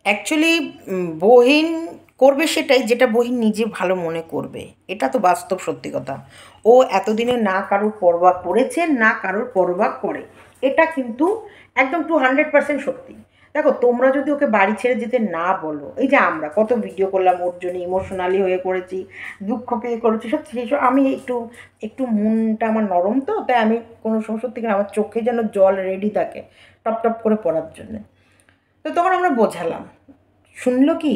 Actually বহিন করবে সেটাই যেটা বহিন নিজে ভালো মনে করবে। এটা তো বাস্তব সত্যি কথা। ও এতদিনে না কারোর পরোয়া করেছে, না কারোর পরোয়া করে। এটা কিন্তু একদম 200% সত্যি। দেখো, তোমরা যদি ওকে বাড়ি ছেড়ে যেতে না বলো, এই যে আমরা কত ভিডিও করলাম ওর জন্য, ইমোশনালি হয়ে করেছি, দুঃখ পেয়ে করেছি, সত্যি সেইসব আমি একটু একটু মনটা আমার নরম, তো তাই আমি কোনো সময় সত্যি করে আমার চোখে যেন জল রেডি থাকে টপ টপ করে পড়ার জন্যে। তো তখন আমরা বোঝালাম, শুনলো কি?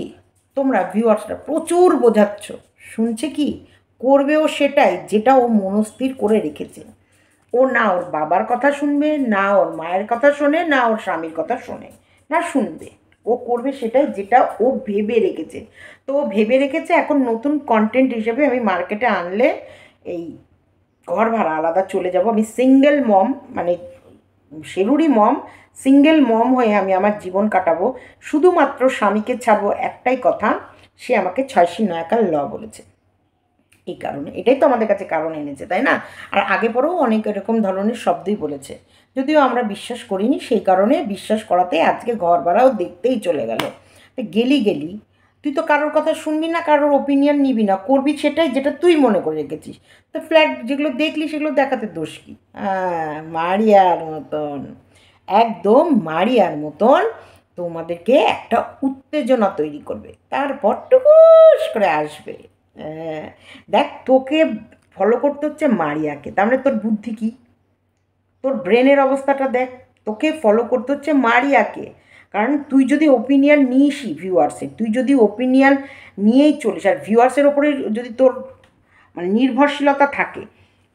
তোমরা ভিউয়ার্সরা প্রচুর বোঝাচ্ছ, শুনছে কি? করবেও সেটাই যেটা ও মনস্থির করে রেখেছে। ও না ওর বাবার কথা শুনবে, না ওর মায়ের কথা শোনে, না ওর স্বামীর কথা শোনে, না শুনবে। ও করবে সেটাই যেটা ও ভেবে রেখেছে। তো ও ভেবে রেখেছে এখন নতুন কন্টেন্ট হিসেবে আমি মার্কেটে আনলে এই ঘর ভাড়া আলাদা চলে যাব, আমি সিঙ্গেল মম, মানে শেরুরি মম, সিঙ্গেল মম হয়ে আমি আমার জীবন কাটাবো। শুধুমাত্র স্বামীকে ছাড়বো একটাই কথা, সে আমাকে ছয়শি নয়াকার ল বলেছে। এই কারণে, এটাই তো আমাদের কাছে কারণ এনেছে, তাই না? আর আগে পরেও অনেক এরকম ধরনের শব্দই বলেছে, যদিও আমরা বিশ্বাস করিনি। সেই কারণে বিশ্বাস করাতে আজকে ঘর ভাড়াও দেখতেই চলে গেল। গেলি গেলি, তুই তো কারোর কথা শুনবি না, কারোর ওপিনিয়ন নিবি না, করবি সেটাই যেটা তুই মনে করে রেখেছিস। তো ফ্ল্যাট যেগুলো দেখলি সেগুলো দেখাতে দোষ কি? হ্যাঁ, মারিয়ার মতন, একদম মারিয়ার মতন তোমাদেরকে একটা উত্তেজনা তৈরি করবে, তারপর টুকুস করে আসবে। হ্যাঁ, দেখ, তোকে ফলো করতে হচ্ছে মারিয়াকে, তার মানে তোর বুদ্ধি কি? তোর ব্রেনের অবস্থাটা দেখ। তোকে ফলো করতে হচ্ছে মারিয়াকে। কারণ তুই যদি ওপিনিয়ন নিসই ভিউয়ার্সের, তুই যদি ওপিনিয়ন নিয়েই চলিস, আর ভিউয়ার্সের ওপরে যদি তোর মানে নির্ভরশীলতা থাকে।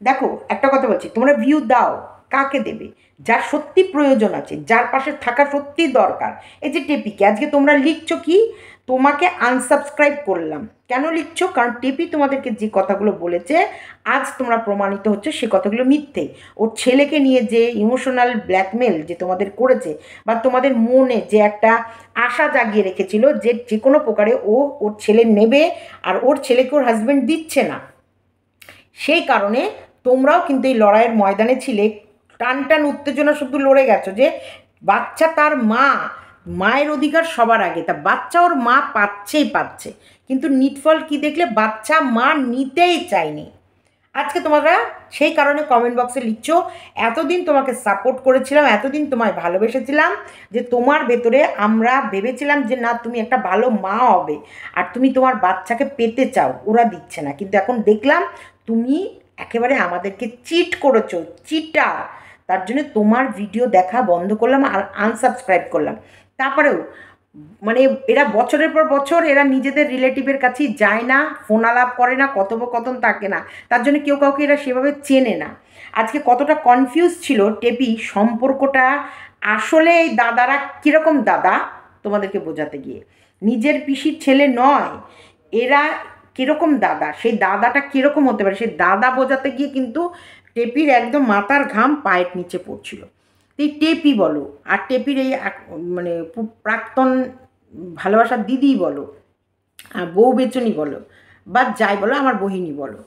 দেখো, একটা কথা বলছি, তোমরা ভিউ দাও, কাকে দেবে? যার সত্যি প্রয়োজন আছে, যার পাশে থাকা সত্যি দরকার। এই যে টেপিকে আজকে তোমরা লিখছো কি, তোমাকে আনসাবস্ক্রাইব করলাম, কেন লিখছো? কারণ টেপি তোমাদেরকে যে কথাগুলো বলেছে আজ তোমরা প্রমাণিত হচ্ছে সে কথাগুলো মিথ্যে। ওর ছেলেকে নিয়ে যে ইমোশনাল ব্ল্যাকমেল যে তোমাদের করেছে, বা তোমাদের মনে যে একটা আশা জাগিয়ে রেখেছিল যে যে কোনো প্রকারে ও ওর ছেলে নেবে, আর ওর ছেলেকে ওর হাজব্যান্ড দিচ্ছে না, সেই কারণে তোমরাও কিন্তু এই লড়াইয়ের ময়দানে ছিলে। টান টান উত্তেজনা শুধু লড়ে গেছো যে বাচ্চা তার মা, মায়ের অধিকার সবার আগে, তা বাচ্চা ওর মা পাচ্ছেই পাচ্ছে। কিন্তু নিটফল কি দেখলে? বাচ্চা মা নিতেই চায়নি। আজকে তোমরা সেই কারণে কমেন্ট বক্সে লিখছো, এতদিন তোমাকে সাপোর্ট করেছিলাম, এতদিন তোমায় ভালোবেসেছিলাম, যে তোমার ভেতরে আমরা ভেবেছিলাম যে না, তুমি একটা ভালো মা হবে, আর তুমি তোমার বাচ্চাকে পেতে চাও, ওরা দিচ্ছে না। কিন্তু এখন দেখলাম তুমি একেবারে আমাদেরকে চিট করেছো, চিটার। তার জন্য তোমার ভিডিও দেখা বন্ধ করলাম আর আনসাবস্ক্রাইব করলাম। তারপরেও মানে এরা বছরের পর বছর এরা নিজেদের রিলেটিভের কাছেই যায় না, ফোন আলাপ করে না, কথোপকথন থাকে না, তার জন্য কেউ কাউকে এরা সেভাবে চেনে না। আজকে কতটা কনফিউজ ছিল টেপি সম্পর্কটা, আসলে এই দাদারা কীরকম দাদা তোমাদেরকে বোঝাতে গিয়ে, নিজের পিসির ছেলে নয়, এরা কীরকম দাদা, সেই দাদাটা কীরকম হতে পারে সেই দাদা বোঝাতে গিয়ে কিন্তু টেপির একদম মাথার ঘাম পায়ের নিচে পড়ছিল। এই টেপি বলো, আর টেপির এই মানে প্রাক্তন ভালোবাসার দিদি বলো, আর বউ বেচনি বলো, বা যাই বলো, আমার বহিনী বলো,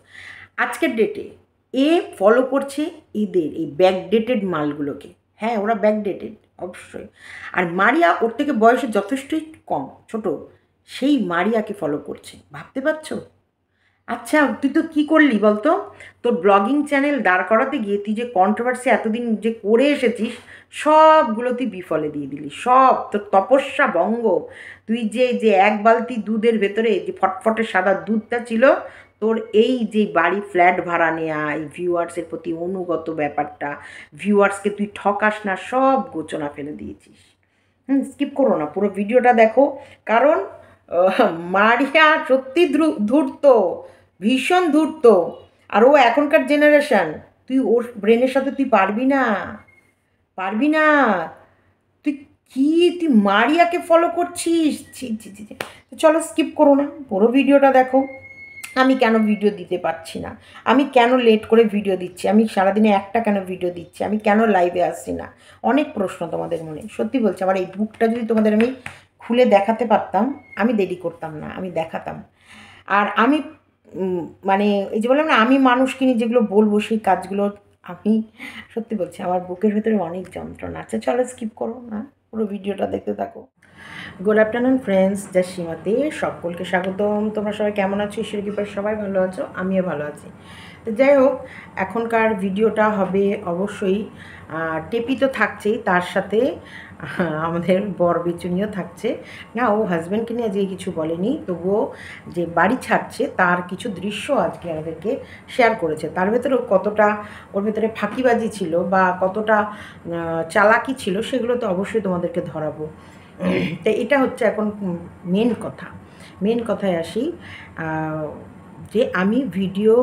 আজকের ডেটে এ ফলো করছে এদের এই ব্যাকডেটেড মালগুলোকে। হ্যাঁ, ওরা ব্যাকডেটেড অবশ্যই। আর মারিয়া ওর থেকে বয়সে যথেষ্টই কম, ছোট, সেই মারিয়াকে ফলো করছে, ভাবতে পারছো? আচ্ছা, তুই তো কী করলি বলতো? তোর ব্লগিং চ্যানেল দাঁড় করাতে গিয়ে তুই যে কন্ট্রোভার্সি এতদিন যে করে এসেছিস, সবগুলো তুই বিফলে দিয়ে দিলি, সব তোর তপস্যা ভঙ্গ। তুই যে যে এক বালতি দুধের ভেতরে যে ফটফটে সাদা দুধটা ছিল, তোর এই যে বাড়ি ফ্ল্যাট ভাড়া নেয়া, এই ভিউয়ার্সের প্রতি অনুগত ব্যাপারটা, ভিউয়ার্সকে তুই ঠকাস না, সব গোচনা ফেলে দিয়েছিস। স্কিপ করো না, পুরো ভিডিওটা দেখো। কারণ মারিয়া সত্যি ধূর্ত, ভীষণ ধূর্ত। আর ও এখনকার জেনারেশন, তুই ওর ব্রেনের সাথে তুই পারবি না, পারবি না। তুই কি, তুই মারিয়াকে ফলো করছিস? ছি ছি ছি ছি। চলো স্কিপ করো না, পুরো ভিডিওটা দেখো। আমি কেন ভিডিও দিতে পারছি না, আমি কেন লেট করে ভিডিও দিচ্ছি, আমি সারাদিনে একটা কেন ভিডিও দিচ্ছি, আমি কেন লাইভে আসছি না, অনেক প্রশ্ন তোমাদের মনে। সত্যি বলছি, আমার এই বুকটা যদি তোমাদের আমি খুলে দেখাতে পারতাম, আমি দেরি করতাম না, আমি দেখাতাম। আর আমি মানে এই যে বললাম না, আমি মানুষকে নিয়ে যেগুলো বলবো সেই কাজগুলো আমি সত্যি বলছি, আমার বুকের ভেতরে অনেক যন্ত্রণা আছে। চলো স্কিপ করো না। পুরো ভিডিওটা দেখতে থাকো। গুড আফটারনুন ফ্রেন্ডস, যা সীমাতে সকলকে স্বাগতম। তোমরা সবাই কেমন আছো? ঈশ্বরের কৃপায় সবাই ভালো আছো, আমিও ভালো আছি। তো যাই হোক, এখনকার ভিডিওটা হবে অবশ্যই টেপি তো থাকছেই, তার সাথে আমাদের বর বিচুনিও থাকছে। না, ও হাজব্যান্ডকে নিয়ে আজকে কিছু বলেনি, তবুও যে বাড়ি ছাড়ছে তার কিছু দৃশ্য আজকে আমাদেরকে শেয়ার করেছে। তার ভেতরেও কতটা ওর ভেতরে ফাঁকিবাজি ছিল বা কতটা চালাকি ছিল, সেগুলো তো অবশ্যই তোমাদেরকে ধরাবো। তো এটা হচ্ছে এখন মেন কথায় আসি। যে আমি ভিডিও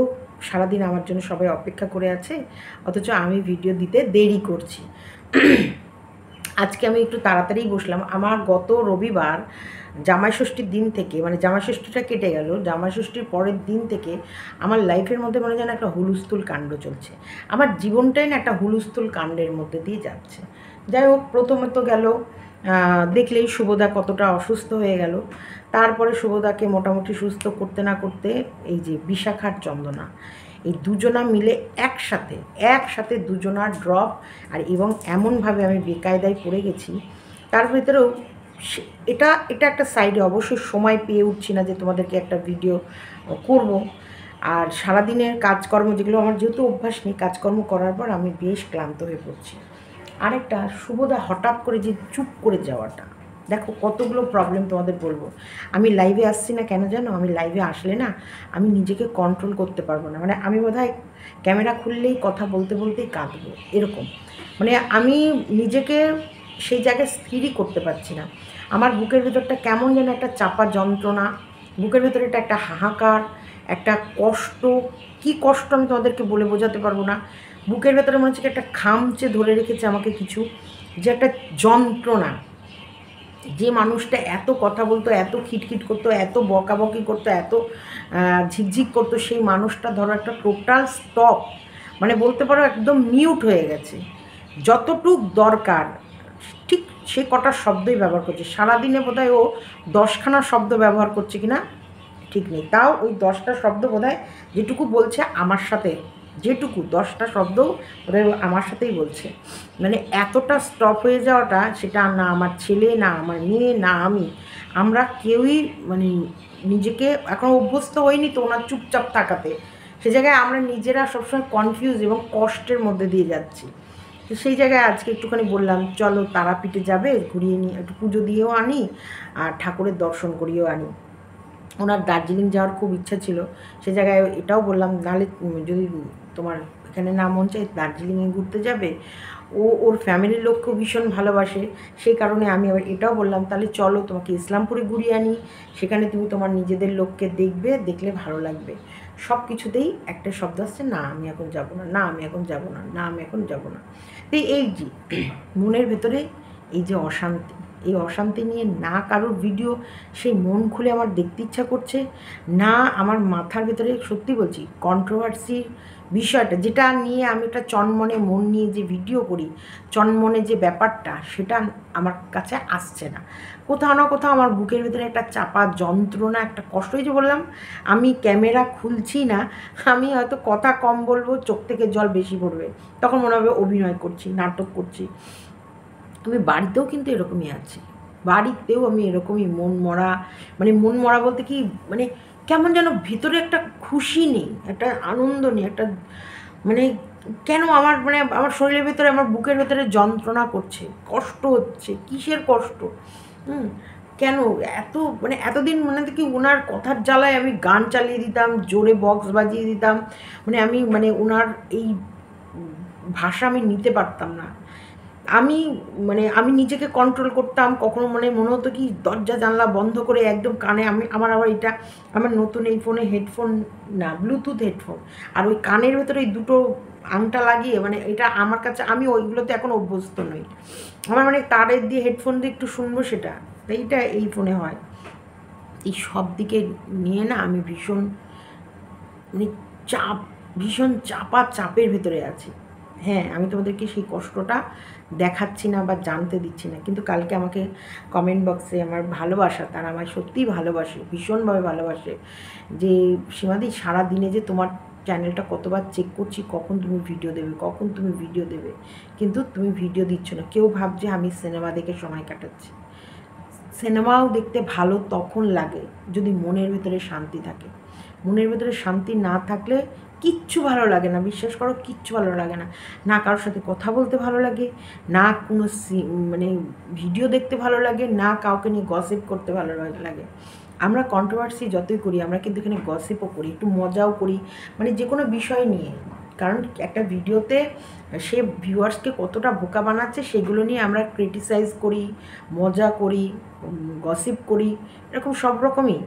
সারাদিন আমার জন্য সবাই অপেক্ষা করে আছে, অথচ আমি ভিডিও দিতে দেরি করছি। আজকে আমি একটু তাড়াতাড়ি বসলাম। আমার গত রবিবার জামাই ষষ্ঠীর দিন থেকে, মানে জামাই ষষ্ঠীটা কেটে গেল, জামাই ষষ্ঠীর পরের দিন থেকে আমার লাইফের মধ্যে মনে যেন একটা হুলস্থুল কাণ্ড চলছে। আমার জীবনটাই না একটা হুলস্থুল কাণ্ডের মধ্যে দিয়ে যাচ্ছে। যাই হোক, প্রথমে তো গেল দেখলেই শুভদা কতটা অসুস্থ হয়ে গেল। তারপরে শুভদাকে মোটামুটি সুস্থ করতে না করতে এই যে বিশাখার চন্দনা, এই দুজনা মিলে একসাথে দুজনার ড্রপ, আর এবং এমনভাবে আমি বেকায়দায় পড়ে গেছি। তার ভেতরেও এটা একটা সাইডে অবশ্যই সময় পেয়ে উঠছি না যে তোমাদেরকে একটা ভিডিও করব। আর সারাদিনের কাজকর্ম, যেগুলো আমার যেহেতু অভ্যাস নেই, কাজকর্ম করার পর আমি বেশ ক্লান্ত হয়ে পড়ছি। আরেকটা, শুভদা হঠাৎ করে যে চুপ করে যাওয়াটা, দেখো কতগুলো প্রবলেম তোমাদের বলবো। আমি লাইভে আসছি না কেন জানো? আমি লাইভে আসলে না আমি নিজেকে কন্ট্রোল করতে পারবো না। মানে আমি বোধহয় ক্যামেরা খুললেই কথা বলতে বলতেই কাঁদবো, এরকম। মানে আমি নিজেকে সেই জায়গায় স্থিরই করতে পারছি না। আমার বুকের ভেতরটা কেমন যেন একটা চাপা যন্ত্রণা, বুকের ভেতরে একটা হাহাকার, একটা কষ্ট। কি কষ্ট আমি তোমাদেরকে বলে বোঝাতে পারবো না। বুকের ভেতরে মনে হচ্ছে একটা খামচে ধরে রেখেছে আমাকে কিছু, যে একটা যন্ত্রণা। যে মানুষটা এত কথা বলতো, এত খিটখিট করতো, এত বকাবকি করতো, এত ঝিকঝিক করতো, সেই মানুষটা ধরো একটা টোটাল স্টপ, মানে বলতে পারো একদম মিউট হয়ে গেছে। যতটুক দরকার ঠিক সে কটা শব্দই ব্যবহার করছে। সারাদিনে বোধহয় ও 10খানা শব্দ ব্যবহার করছে কিনা ঠিক নেই, তাও ওই 10টা শব্দ বোধহয় যেটুকু বলছে আমার সাথে, যেটুকু 10টা শব্দ বোধহয় আমার সাথেই বলছে। মানে এতটা স্টপ হয়ে যাওয়াটা, সেটা না আমার ছেলে, না আমার মেয়ে, না আমরা কেউই মানে নিজেকে এখন অভ্যস্ত হইনি তো ওনার চুপচাপ থাকাতে। সে জায়গায় আমরা নিজেরা সবসময় কনফিউজ এবং কষ্টের মধ্যে দিয়ে যাচ্ছি। তো সেই জায়গায় আজকে একটুখানি বললাম চলো তারাপীঠে যাবে, ঘুরিয়ে নিয়ে একটু পুজো দিয়েও আনি আর ঠাকুরের দর্শন করিয়েও আনি। ওনার দার্জিলিং যাওয়ার খুব ইচ্ছা ছিল, সে জায়গায় এটাও বললাম নাহলে যদি তোমার এখানে না মন চাই দার্জিলিংয়ে ঘুরতে যাবে, ওর ফ্যামিলির লোককেও ভীষণ ভালোবাসে, সেই কারণে আমি আবার এটাও বললাম তাহলে চলো তোমাকে ইসলামপুরে ঘুরিয়ে আনি, সেখানে তুমি তোমার নিজেদের লোককে দেখবে, দেখলে ভালো লাগবে। সব কিছুতেই একটা শব্দ আসছে, না আমি এখন যাবো না, না আমি এখন যাবো না, না আমি এখন যাবো না। তো এই যে মনের ভেতরে এই যে অশান্তি, এই অশান্তি নিয়ে না কারোর ভিডিও সেই মন খুলে আমার দেখতে ইচ্ছা করছে, না আমার মাথার ভেতরে সত্যি বলছি কন্ট্রোভার্সির বিষয়টা, যেটা নিয়ে আমি একটা চনমনে মন নিয়ে যে ভিডিও করি, চনমনে যে ব্যাপারটা, সেটা আমার কাছে আসছে না। কোথাও না কোথাও আমার বুকের ভেতরে একটা চাপা যন্ত্রণা, একটা কষ্ট। এই যে বললাম আমি ক্যামেরা খুলছি না, আমি হয়তো কথা কম বলবো, চোখ থেকে জল বেশি পড়বে, তখন মনে হবে অভিনয় করছি, নাটক করছি। আমি বাড়িতেও কিন্তু এরকমই আছি, বাড়িতেও আমি এরকমই মন মরা, মানে মন মরা বলতে কি, মানে কেমন যেন ভিতরে একটা খুশি নেই, একটা আনন্দ নেই, একটা মানে কেন আমার মানে আমার শরীরের ভেতরে, আমার বুকের ভেতরে যন্ত্রণা করছে, কষ্ট হচ্ছে, কিসের কষ্ট? কেন এত, মানে এতদিন মানে কি ওনার কথার জ্বালায় আমি গান চালিয়ে দিতাম, জোরে বক্স বাজিয়ে দিতাম, মানে আমি মানে ওনার এই ভাষা আমি নিতে পারতাম না। আমি মানে আমি নিজেকে কন্ট্রোল করতাম, কখনো মানে মনে হতো কি দরজা জানলা বন্ধ করে একদম কানে, আমার আবার এটা আমার নতুন এই ফোনে হেডফোন, না ব্লুটুথ হেডফোন, আর ওই কানের ভেতরে এই দুটো আংটা লাগিয়ে, মানে এটা আমার কাছে, আমি ওইগুলোতে এখন অভ্যস্ত নই। আমার মানে তারের দিয়ে হেডফোন দিয়ে একটু শুনবো, সেটা এইটা এই ফোনে হয়। এই সব দিকে নিয়ে না আমি ভীষণ মানে চাপ, ভীষণ চাপের ভেতরে আছি। হ্যাঁ, আমি তোমাদেরকে সেই কষ্টটা দেখাচ্ছি না বা জানতে দিচ্ছি না, কিন্তু কালকে আমাকে কমেন্ট বক্সে আমার ভালোবাসা, তারা আমায় সত্যিই ভালোবাসে, ভীষণভাবে ভালোবাসে, যে সীমাদি সারা দিনে যে তোমার চ্যানেলটা কতবার চেক করছি কখন তুমি ভিডিও দেবে, কখন তুমি ভিডিও দেবে, কিন্তু তুমি ভিডিও দিচ্ছ না। কেউ ভাবছে আমি সিনেমা দেখে সময় কাটাচ্ছি। সিনেমাও দেখতে ভালো তখন লাগে যদি মনের ভেতরে শান্তি থাকে। মনের ভেতরে শান্তি না থাকলে কিচ্ছু ভালো লাগে না, বিশ্বাস করো, কিচ্ছু ভালো লাগে না। না কারোর সাথে কথা বলতে ভালো লাগে, না কোনো মানে ভিডিও দেখতে ভালো লাগে, না কাউকে নিয়ে গসিপ করতে ভালো লাগে। আমরা কন্ট্রোভার্সি যতই করি, আমরা কিন্তু এখানে গসিপও করি, একটু মজাও করি, মানে যে কোনো বিষয় নিয়ে। কারণ একটা ভিডিওতে সে ভিউয়ার্সকে কতটা বোকা বানাচ্ছে সেগুলো নিয়ে আমরা ক্রিটিসাইজ করি, মজা করি, গসিপ করি, এরকম সব রকমই,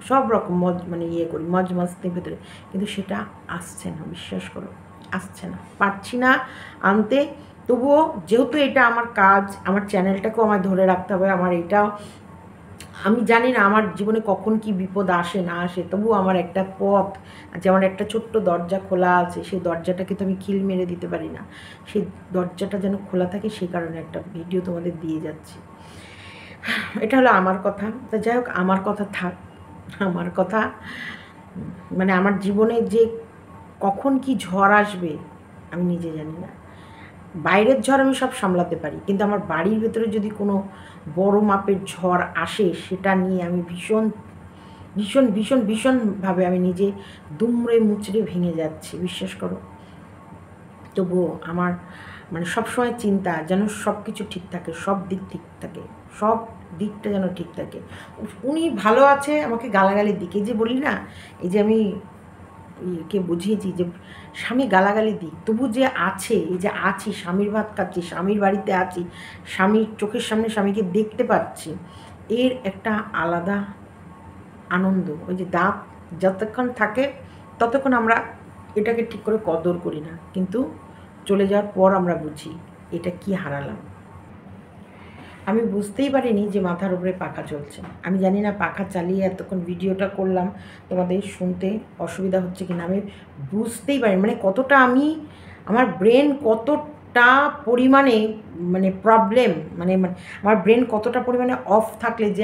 সব রকম মানে ইয়ে করি মজ মস্তির ভেতরে। কিন্তু সেটা আসছে না, বিশ্বাস করো, আসছে না, পারছি না আনতে। তবুও যেহেতু এটা আমার কাজ, আমার চ্যানেলটাকেও আমার ধরে রাখতে হবে, আমার এটাও, আমি জানি না আমার জীবনে কখন কি বিপদ আসে না আসে, তবুও আমার একটা পথ, যেমন একটা ছোট্ট দরজা খোলা আছে, সেই দরজাটাকে তো আমি খিল মেরে দিতে পারি না, সেই দরজাটা যেন খোলা থাকে, সেই কারণে একটা ভিডিও তোমাদের দিয়ে যাচ্ছি। এটা হলো আমার কথা। তা যাই হোক, আমার কথা থাক। আমার কথা মানে আমার জীবনে যে কখন কি ঝড় আসবে আমি নিজে জানি না। বাইরের ঝড় আমি সব সামলাতে পারি, কিন্তু আমার বাড়ির ভেতরে যদি কোনো বড় মাপের ঝড় আসে, সেটা নিয়ে আমি ভীষণ ভীষণ ভীষণ ভীষণভাবে আমি নিজে দুমড়ে মুচড়ে ভেঙে যাচ্ছি, বিশ্বাস করো। তবুও আমার মানে সবসময় চিন্তা যেন সব কিছু ঠিক থাকে, সব দিক ঠিক থাকে, সব দিকটা যেন ঠিক থাকে। উনি ভালো আছে, আমাকে গালাগালির দিকে যে বলি না, এই যে আমি কে বুঝিয়েছি যে স্বামী গালাগালি দিক, তবু যে আছে, এই যে আছি, স্বামীর ভাত খাচ্ছি, স্বামীর বাড়িতে আছি, স্বামীর চোখের সামনে স্বামীকে দেখতে পাচ্ছি, এর একটা আলাদা আনন্দ। ওই যে দাঁত যতক্ষণ থাকে ততক্ষণ আমরা এটাকে ঠিক করে কদর করি না, কিন্তু চলে যাওয়ার পর আমরা বুঝি এটা কি হারালাম। আমি বুঝতেই পারিনি যে মাথার উপরে পাখা চলছে। আমি জানি না পাখা চালিয়ে এতক্ষণ ভিডিওটা করলাম, তোমাদের শুনতে অসুবিধা হচ্ছে কিনা আমি বুঝতেই পারিনি। মানে কতটা আমি, আমার ব্রেন কতটা পরিমাণে মানে প্রবলেম, মানে আমার ব্রেন কতটা পরিমাণে অফ থাকলে যে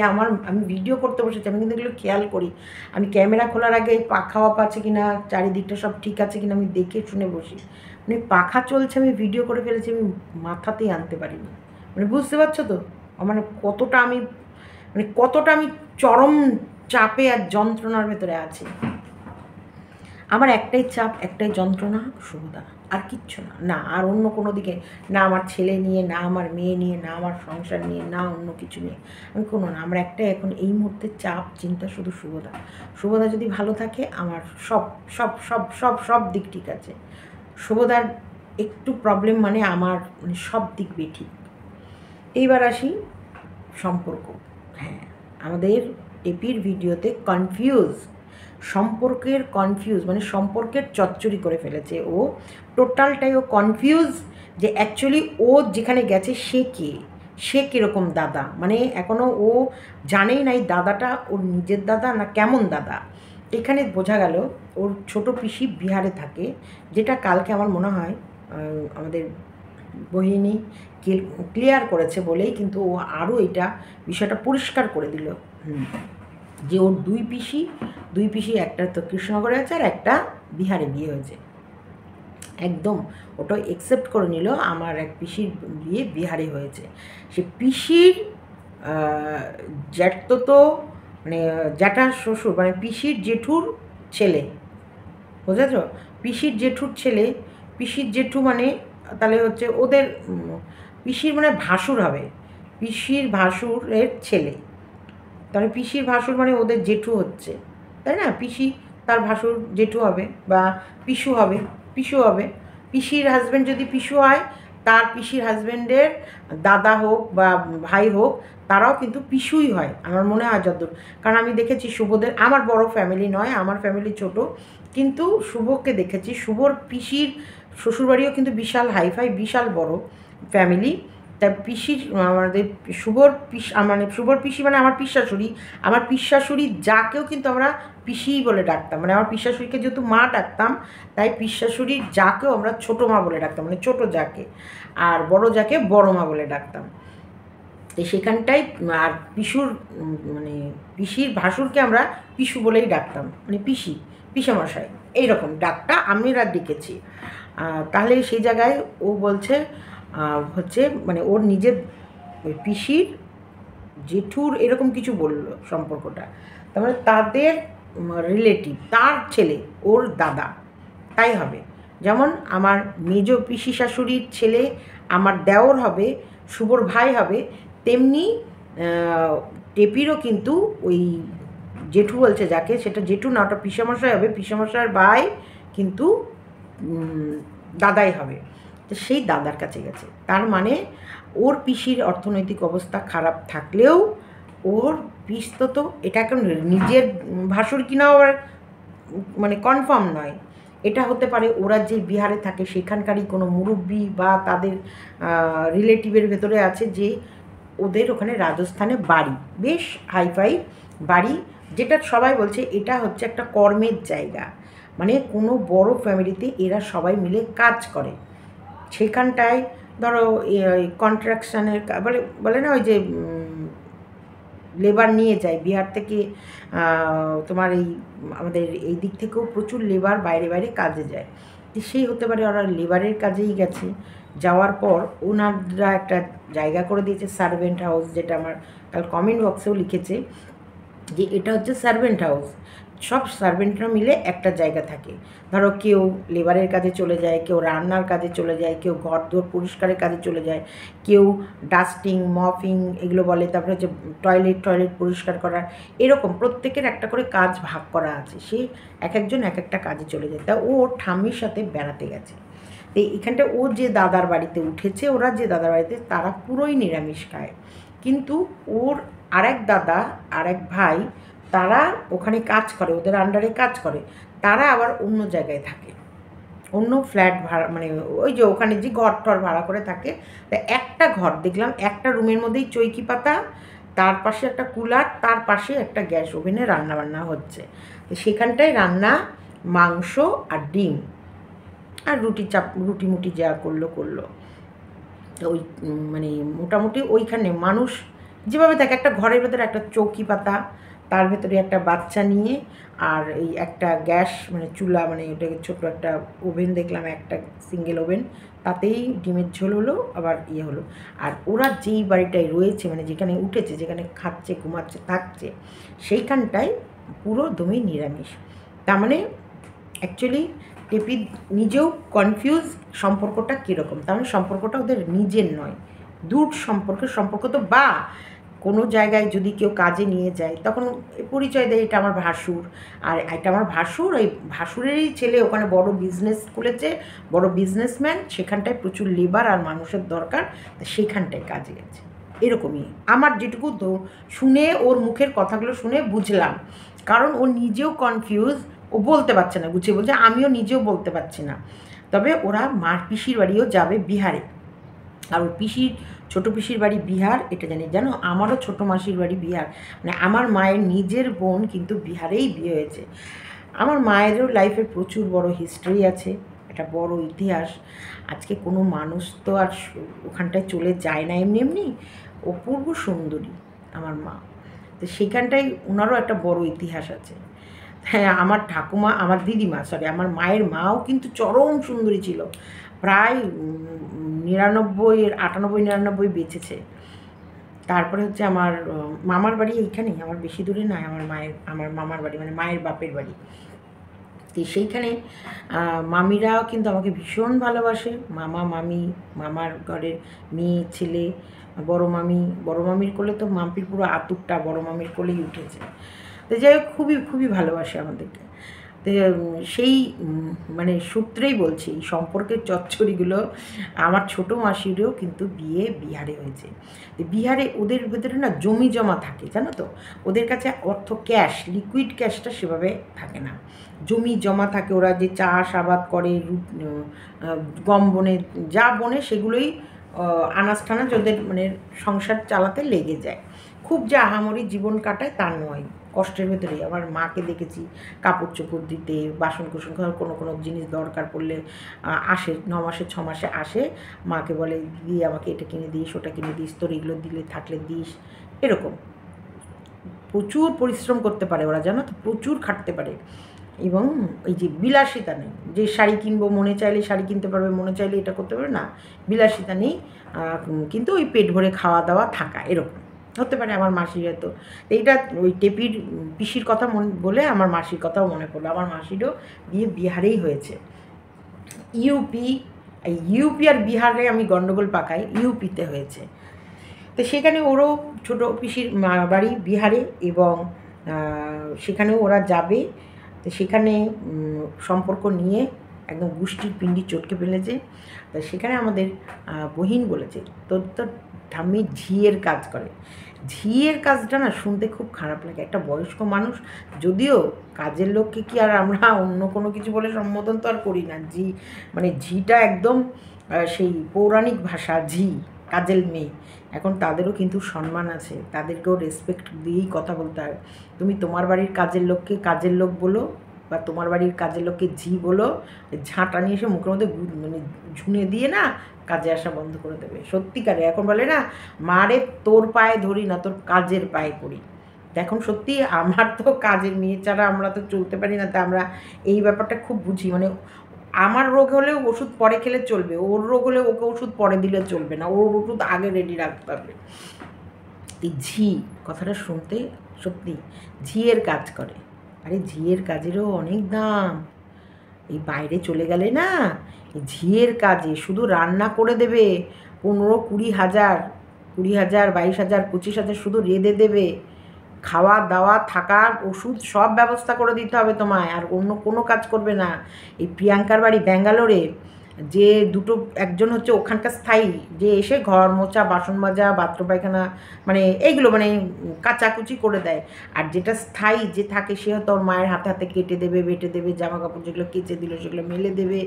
আমি ভিডিও করতে বসেছি, আমি কিন্তু এগুলো খেয়াল করি। আমি ক্যামেরা খোলার আগে পাখা অফ আছে কিনা, চারিদিকটা সব ঠিক আছে কিনা আমি দেখে শুনে বসি। মানে পাখা চলছে, আমি ভিডিও করে ফেলেছি, আমি মাথাতেই আনতে পারিনি। মানে বুঝতে পারছো তো মানে কতটা আমি চরম চাপে আর যন্ত্রণার ভেতরে আছি। আমার একটাই চাপ, একটাই যন্ত্রণা, শুভদা, আর কিচ্ছু না। না আর অন্য কোনো দিকে, না আমার ছেলে নিয়ে, না আমার মেয়ে নিয়ে, না আমার সংসার নিয়ে, না অন্য কিছু নিয়ে, আমি কোনো না। আমার একটাই এখন এই মুহূর্তে চাপ, চিন্তা শুধু শুভদা। শুভদা যদি ভালো থাকে আমার সব সব সব সব সব দিক ঠিক আছে। শুভদার একটু প্রবলেম মানে আমার মানে সব দিক বেঠিক। এইবার আসি সম্পর্ক। হ্যাঁ, আমাদের টেপির ভিডিওতে কনফিউজ মানে সম্পর্কের চচ্চড়ি করে ফেলেছে ও, টোটালটাই ও কনফিউজ যে অ্যাকচুয়ালি ও যেখানে গেছে সে কীরকম দাদা, মানে এখনও ও জানেই না এই দাদাটা ওর নিজের দাদা না কেমন দাদা। এখানে বোঝা গেল ওর ছোট পিসি বিহারে থাকে, যেটা কালকে আমার মনে হয় আমাদের বহিনী ক্লিয়ার করেছে বলেই কিন্তু ও আরও এটা বিষয়টা পরিষ্কার করে দিল যে ওর দুই পিসি একটা তো কৃষ্ণনগরে আছে আর একটা বিহারে বিয়ে হয়েছে। একদম ওটা একসেপ্ট করে নিল, আমার এক পিসির বিয়ে বিহারে হয়েছে। সে পিসির জ্যাঠতো মানে জ্যাঠার শ্বশুর মানে পিসির জেঠুর ছেলে, বুঝেছ? পিসির জেঠুর ছেলে, পিসির জেঠু মানে তাহলে হচ্ছে ওদের পিসির মানে ভাসুর হবে, পিসির ভাসুরের ছেলে, তাহলে পিসির ভাসুর মানে ওদের জেঠু হচ্ছে, তাই না? পিসি তার ভাসুর জেঠু হবে বা পিসু হবে, পিসির হাজব্যান্ড যদি পিসু হয়, তার পিসির হাজব্যান্ডের দাদা হোক বা ভাই হোক, তারাও কিন্তু পিসুই হয় আমার মনে হয় যতদূর। কারণ আমি দেখেছি শুভদের, আমার বড় ফ্যামিলি নয়, আমার ফ্যামিলি ছোট, কিন্তু শুভকে দেখেছি, শুভর পিসির শ্বশুরবাড়িও কিন্তু বিশাল হাইফাই, বিশাল বড় ফ্যামিলি। তা পিসির আমাদের শুভর পিসি মানে আমার পিসশাশুড়ি, আমার পিসশাশুড়ি যাকেও কিন্তু আমরা পিসিই বলে ডাকতাম, মানে আমার পিসশাশুড়িকে যেহেতু মা ডাকতাম, তাই পিসশাশুড়ির যাকেও আমরা ছোটো মা বলে ডাকতাম, মানে ছোটো যাকে, আর বড় যাকে বড় মা বলে ডাকতাম। তো সেখানটাই আর পিসুর মানে পিসির ভাসুরকে আমরা পিসু বলেই ডাকতাম, মানে পিসামশাই, এইরকম ডাকটা আমরা ডেকেছি। তাহলে সেই জায়গায় ও বলছে হচ্ছে মানে ওর নিজের ওই পিসির জেঠুর এরকম কিছু বললো সম্পর্কটা, তার মানে তাদের রিলেটিভ, তার ছেলে ওর দাদা, তাই হবে। যেমন আমার মেজ পিসি শাশুড়ির ছেলে আমার দেওর হবে, শুভর ভাই হবে, তেমনি টেপিরও কিন্তু ওই জেঠু বলছে যাকে, সেটা জেঠু না, ওটা পিসামশাই হবে, পিসামশাইয়ের ভাই কিন্তু দাদাই হবে। তো সেই দাদার কাছে গেছে, তার মানে ওর পিসির অর্থনৈতিক অবস্থা খারাপ থাকলেও ওর পিস তো এটা এখন নিজের ভাসুর কিনাও আবার মানে কনফার্ম নয়। এটা হতে পারে ওরা যে বিহারে থাকে সেখানকারই কোনো মুরব্বি বা তাদের রিলেটিভের ভেতরে আছে যে ওদের ওখানে রাজস্থানে বাড়ি, বেশ হাইফাই বাড়ি, যেটা সবাই বলছে এটা হচ্ছে একটা কর্মের জায়গা, মানে কোনো বড় ফ্যামিলিতে এরা সবাই মিলে কাজ করে। সেখানটায় ধরো কন্ট্রাকশানের বলে বলে না ওই যে লেবার নিয়ে যায় বিহার থেকে, তোমার এই আমাদের এই দিক থেকেও প্রচুর লেবার বাইরে বাইরে কাজে যায়। তো সেই হতে পারে ওরা লেবারের কাজেই গেছে, যাওয়ার পর ওনারা একটা জায়গা করে দিয়েছে সার্ভেন্ট হাউস, যেটা আমার কাল কমেন্ট বক্সেও লিখেছে যে এটা হচ্ছে সার্ভেন্ট হাউস, সব সার্ভেন্টরা মিলে একটা জায়গা থাকে। ধরো কেউ লেবারের কাজে চলে যায়, কেউ রান্নার কাজে চলে যায়, কেউ ঘর দোর পরিষ্কারের কাজে চলে যায়, কেউ ডাস্টিং মপিং এগুলো বলে, তারপরে হচ্ছে টয়লেট পরিষ্কার করার, এরকম প্রত্যেকের একটা করে কাজ ভাগ করা আছে, সে এক একজন এক একটা কাজে চলে যায়। তা ও ঠাম্মির সাথে বেড়াতে গেছে। তো এখানটা ও যে দাদার বাড়িতে উঠেছে, ওরা যে দাদার বাড়িতে তারা পুরোই নিরামিষ খায়, কিন্তু ওর আরেক দাদা আরেক ভাই তারা ওখানে কাজ করে, ওদের আন্ডারে কাজ করে, তারা আবার অন্য জায়গায় থাকে, অন্য ফ্ল্যাট ভাড়া, মানে ওই যে ওখানে যে ঘর টর ভাড়া করে থাকে। তা একটা ঘর দেখলাম, একটা রুমের মধ্যেই চৈকি পাতা, তার পাশে একটা কুলার, তার পাশে একটা গ্যাস ওভেনে রান্নাবান্না হচ্ছে। তো সেখানটায় রান্না, মাংস আর ডিম আর রুটি মুটি যা করলো। তো ওই মানে মোটামুটি ওইখানে মানুষ যেভাবে থাকে, একটা ঘরের ভেতরে একটা চৌকি পাতা, তার ভেতরে একটা বাচ্চা নিয়ে, আর এই একটা গ্যাস মানে চুলা, মানে ওটাকে ছোটো একটা ওভেন দেখলাম, একটা সিঙ্গেল ওভেন, তাতেই ডিমের ঝোল হলো, আবার ইয়ে হলো। আর ওরা যেই বাড়িটায় রয়েছে, মানে যেখানে উঠেছে, যেখানে খাচ্ছে ঘুমাচ্ছে থাকছে, সেইখানটায় পুরো দমই নিরামিষ। তার মানে অ্যাকচুয়ালি টেপি নিজেও কনফিউজ সম্পর্কটা কীরকম, তার মানে সম্পর্কটা ওদের নিজের নয়, দূর সম্পর্ক তো, বা কোনো জায়গায় যদি কেউ কাজে নিয়ে যায় তখন পরিচয় দেয় এটা আমার ভাসুর, আর এটা আমার ভাসুর, ওই ভাসুরেরই ছেলে ওখানে বড় বিজনেস খুলেছে, বড় বিজনেসম্যান, সেখানটায় প্রচুর লেবার আর মানুষের দরকার, তা সেখানটায় কাজে গেছে। এরকমই আমার যেটুকু তো শুনে, ওর মুখের কথাগুলো শুনে বুঝলাম, কারণ ও নিজেও কনফিউজ, ও বলতে পারছে না গুছিয়ে, বলছে আমিও নিজেও বলতে পারছি না। তবে ওরা মার পিসির বাড়িও যাবে বিহারে, আর ওর পিসির ছোটো পিসির বাড়ি বিহার, এটা জানো আমারও ছোটো মাসির বাড়ি বিহার, মানে আমার মায়ের নিজের বোন কিন্তু বিহারেই বিয়ে হয়েছে। আমার মায়েরও লাইফের প্রচুর বড় হিস্ট্রি আছে, একটা বড় ইতিহাস। আজকে কোনো মানুষ তো আর ওখানটায় চলে যায় না এমনি এমনি, অপূর্ব সুন্দরী আমার মা, তো সেখানটায় ওনারও একটা বড় ইতিহাস আছে। হ্যাঁ, আমার ঠাকুমা, আমার দিদিমা, আমার মায়ের মাও কিন্তু চরম সুন্দরী ছিল, প্রায় 99 বেঁচেছে। তারপরে হচ্ছে আমার মামার বাড়ি এইখানেই, আমার বেশি দূরে নয়, আমার মামার বাড়ি মানে মায়ের বাপের বাড়ি। তো সেইখানে মামিরাও কিন্তু আমাকে ভীষণ ভালোবাসে, মামা মামি, মামার ঘরের মেয়ে ছেলে, বড় মামির কোলে তো মাম্পির পুরো আতুরটা বড় মামির কোলেই উঠেছে। তো যাই হোক, খুবই ভালোবাসে আমাদেরকে। তো সেই মানে সূত্রেই বলছি, এই সম্পর্কের চচ্চড়িগুলো আমার ছোটো মাসিরও কিন্তু বিয়ে বিহারে হয়েছে। বিহারে ওদের ভেতরে না জমি জমা থাকে, জানো তো, ওদের কাছে অর্থ ক্যাশ, লিকুইড ক্যাশটা সেভাবে থাকে না, জমি জমা থাকে। ওরা যে চাষ আবাদ করে, গম বনে, যা বনে সেগুলোই আনাজ টানাজ ওদের মানে সংসার চালাতে লেগে যায়, খুব যে আহামরি জীবন কাটায় তা নয়, কষ্টের ভেতরেই। আমার মাকে দেখেছি কাপড় চোপড় দিতে, বাসন কুসন, কোনো জিনিস দরকার পড়লে আসে, 9 মাসে 6 মাসে আসে, মাকে বলে দিয়ে আমাকে এটা কিনে দিস, ওটা কিনে দিস, তোর এগুলো দিলে থাকলে দিস, এরকম। প্রচুর পরিশ্রম করতে পারে ওরা, জানো তো, প্রচুর খাটতে পারে। এবং এই যে বিলাসিতা নেই, যে শাড়ি কিনবো মনে চাইলে শাড়ি কিনতে পারবে, মনে চাইলে এটা করতে পারবে না, বিলাসিতা নেই। কিন্তু ওই পেট ভরে খাওয়া দাওয়া থাকা এরকম হতে পারে। আমার মাসির হয়তো এইটা ওই টেপির পিসির কথা বলে আমার মাসির কথাও মনে পড়লো। আমার মাসিরও বিয়ে বিহারেই হয়েছে। ইউপি আর বিহারে আমি গণ্ডগোল পাকাই, ইউপিতে হয়েছে। তো সেখানে ওরও ছোটো পিসির বাড়ি বিহারে, এবং সেখানেও ওরা যাবে। তো সেখানে সম্পর্ক নিয়ে একদম গোষ্ঠীর পিণ্ডি চটকে ফেলেছে। তো সেখানে আমাদের বহিন বলেছে তোর তো ঠাম্মি ঝিয়ের কাজ করে। ঝিয়ের কাজটা না শুনতে খুব খারাপ লাগে, একটা বয়স্ক মানুষ, যদিও কাজের লোককে কি আর আমরা অন্য কোনো কিছু বলে সম্বোধন তো আর করি না। মানে ঝিটা একদম সেই পৌরাণিক ভাষা, ঝি কাজের মেয়ে। এখন তাদেরও কিন্তু সম্মান আছে, তাদেরকেও রেসপেক্ট দিয়েই কথা বলতে হয়। তুমি তোমার বাড়ির কাজের লোককে কাজের লোক বলো, বা তোমার বাড়ির কাজের লোককে ঝি বলো, ঝাঁটা নিয়ে এসে মুখের মধ্যে মানে ঝুনে দিয়ে না কাজে আসা বন্ধ করে দেবে। সত্যিকারে এখন বলে না, মারে তোর পায়ে ধরি না, তোর কাজের পায়ে পড়ি। এখন সত্যি আমার তো কাজের মেয়ে ছাড়া আমরা তো চলতে পারি না। তা আমরা এই ব্যাপারটা খুব বুঝি। মানে আমার রোগ হলে ওষুধ পরে খেলে চলবে, ওর রোগ হলে ওকে ওষুধ পরে দিলে চলবে না, ওর ওষুধ আগে রেডি রাখতে হবে। এই ঝি কথাটা শুনতে সত্যি ঝিয়ের কাজ করে। আরে ঝিয়ের কাজেরও অনেক দাম। এই বাইরে চলে গেলে না এই ঝিয়ের কাজে শুধু রান্না করে দেবে 15-20 হাজার, 20 হাজার, 22 হাজার, 25 হাজার শুধু রেঁধে দেবে। খাওয়া দাওয়া থাকার ওষুধ সব ব্যবস্থা করে দিতে হবে তোমায়, আর অন্য কোনো কাজ করবে না। এই প্রিয়াঙ্কার বাড়ি ব্যাঙ্গালোরে, যে দুটো একজন হচ্ছে ওখানকার স্থায়ী, যে এসে ঘর মোছা, বাসন মাজা, বাথরুম পায়খানা মানে এইগুলো মানে কাচাকুচি করে দেয়। আর যেটা স্থায়ী যে থাকে সে হয়তো ওর মায়ের হাতে হাতে কেটে দেবে, বেটে দেবে, জামা কাপড় যেগুলো কেচে দিল সেগুলো মেলে দেবে,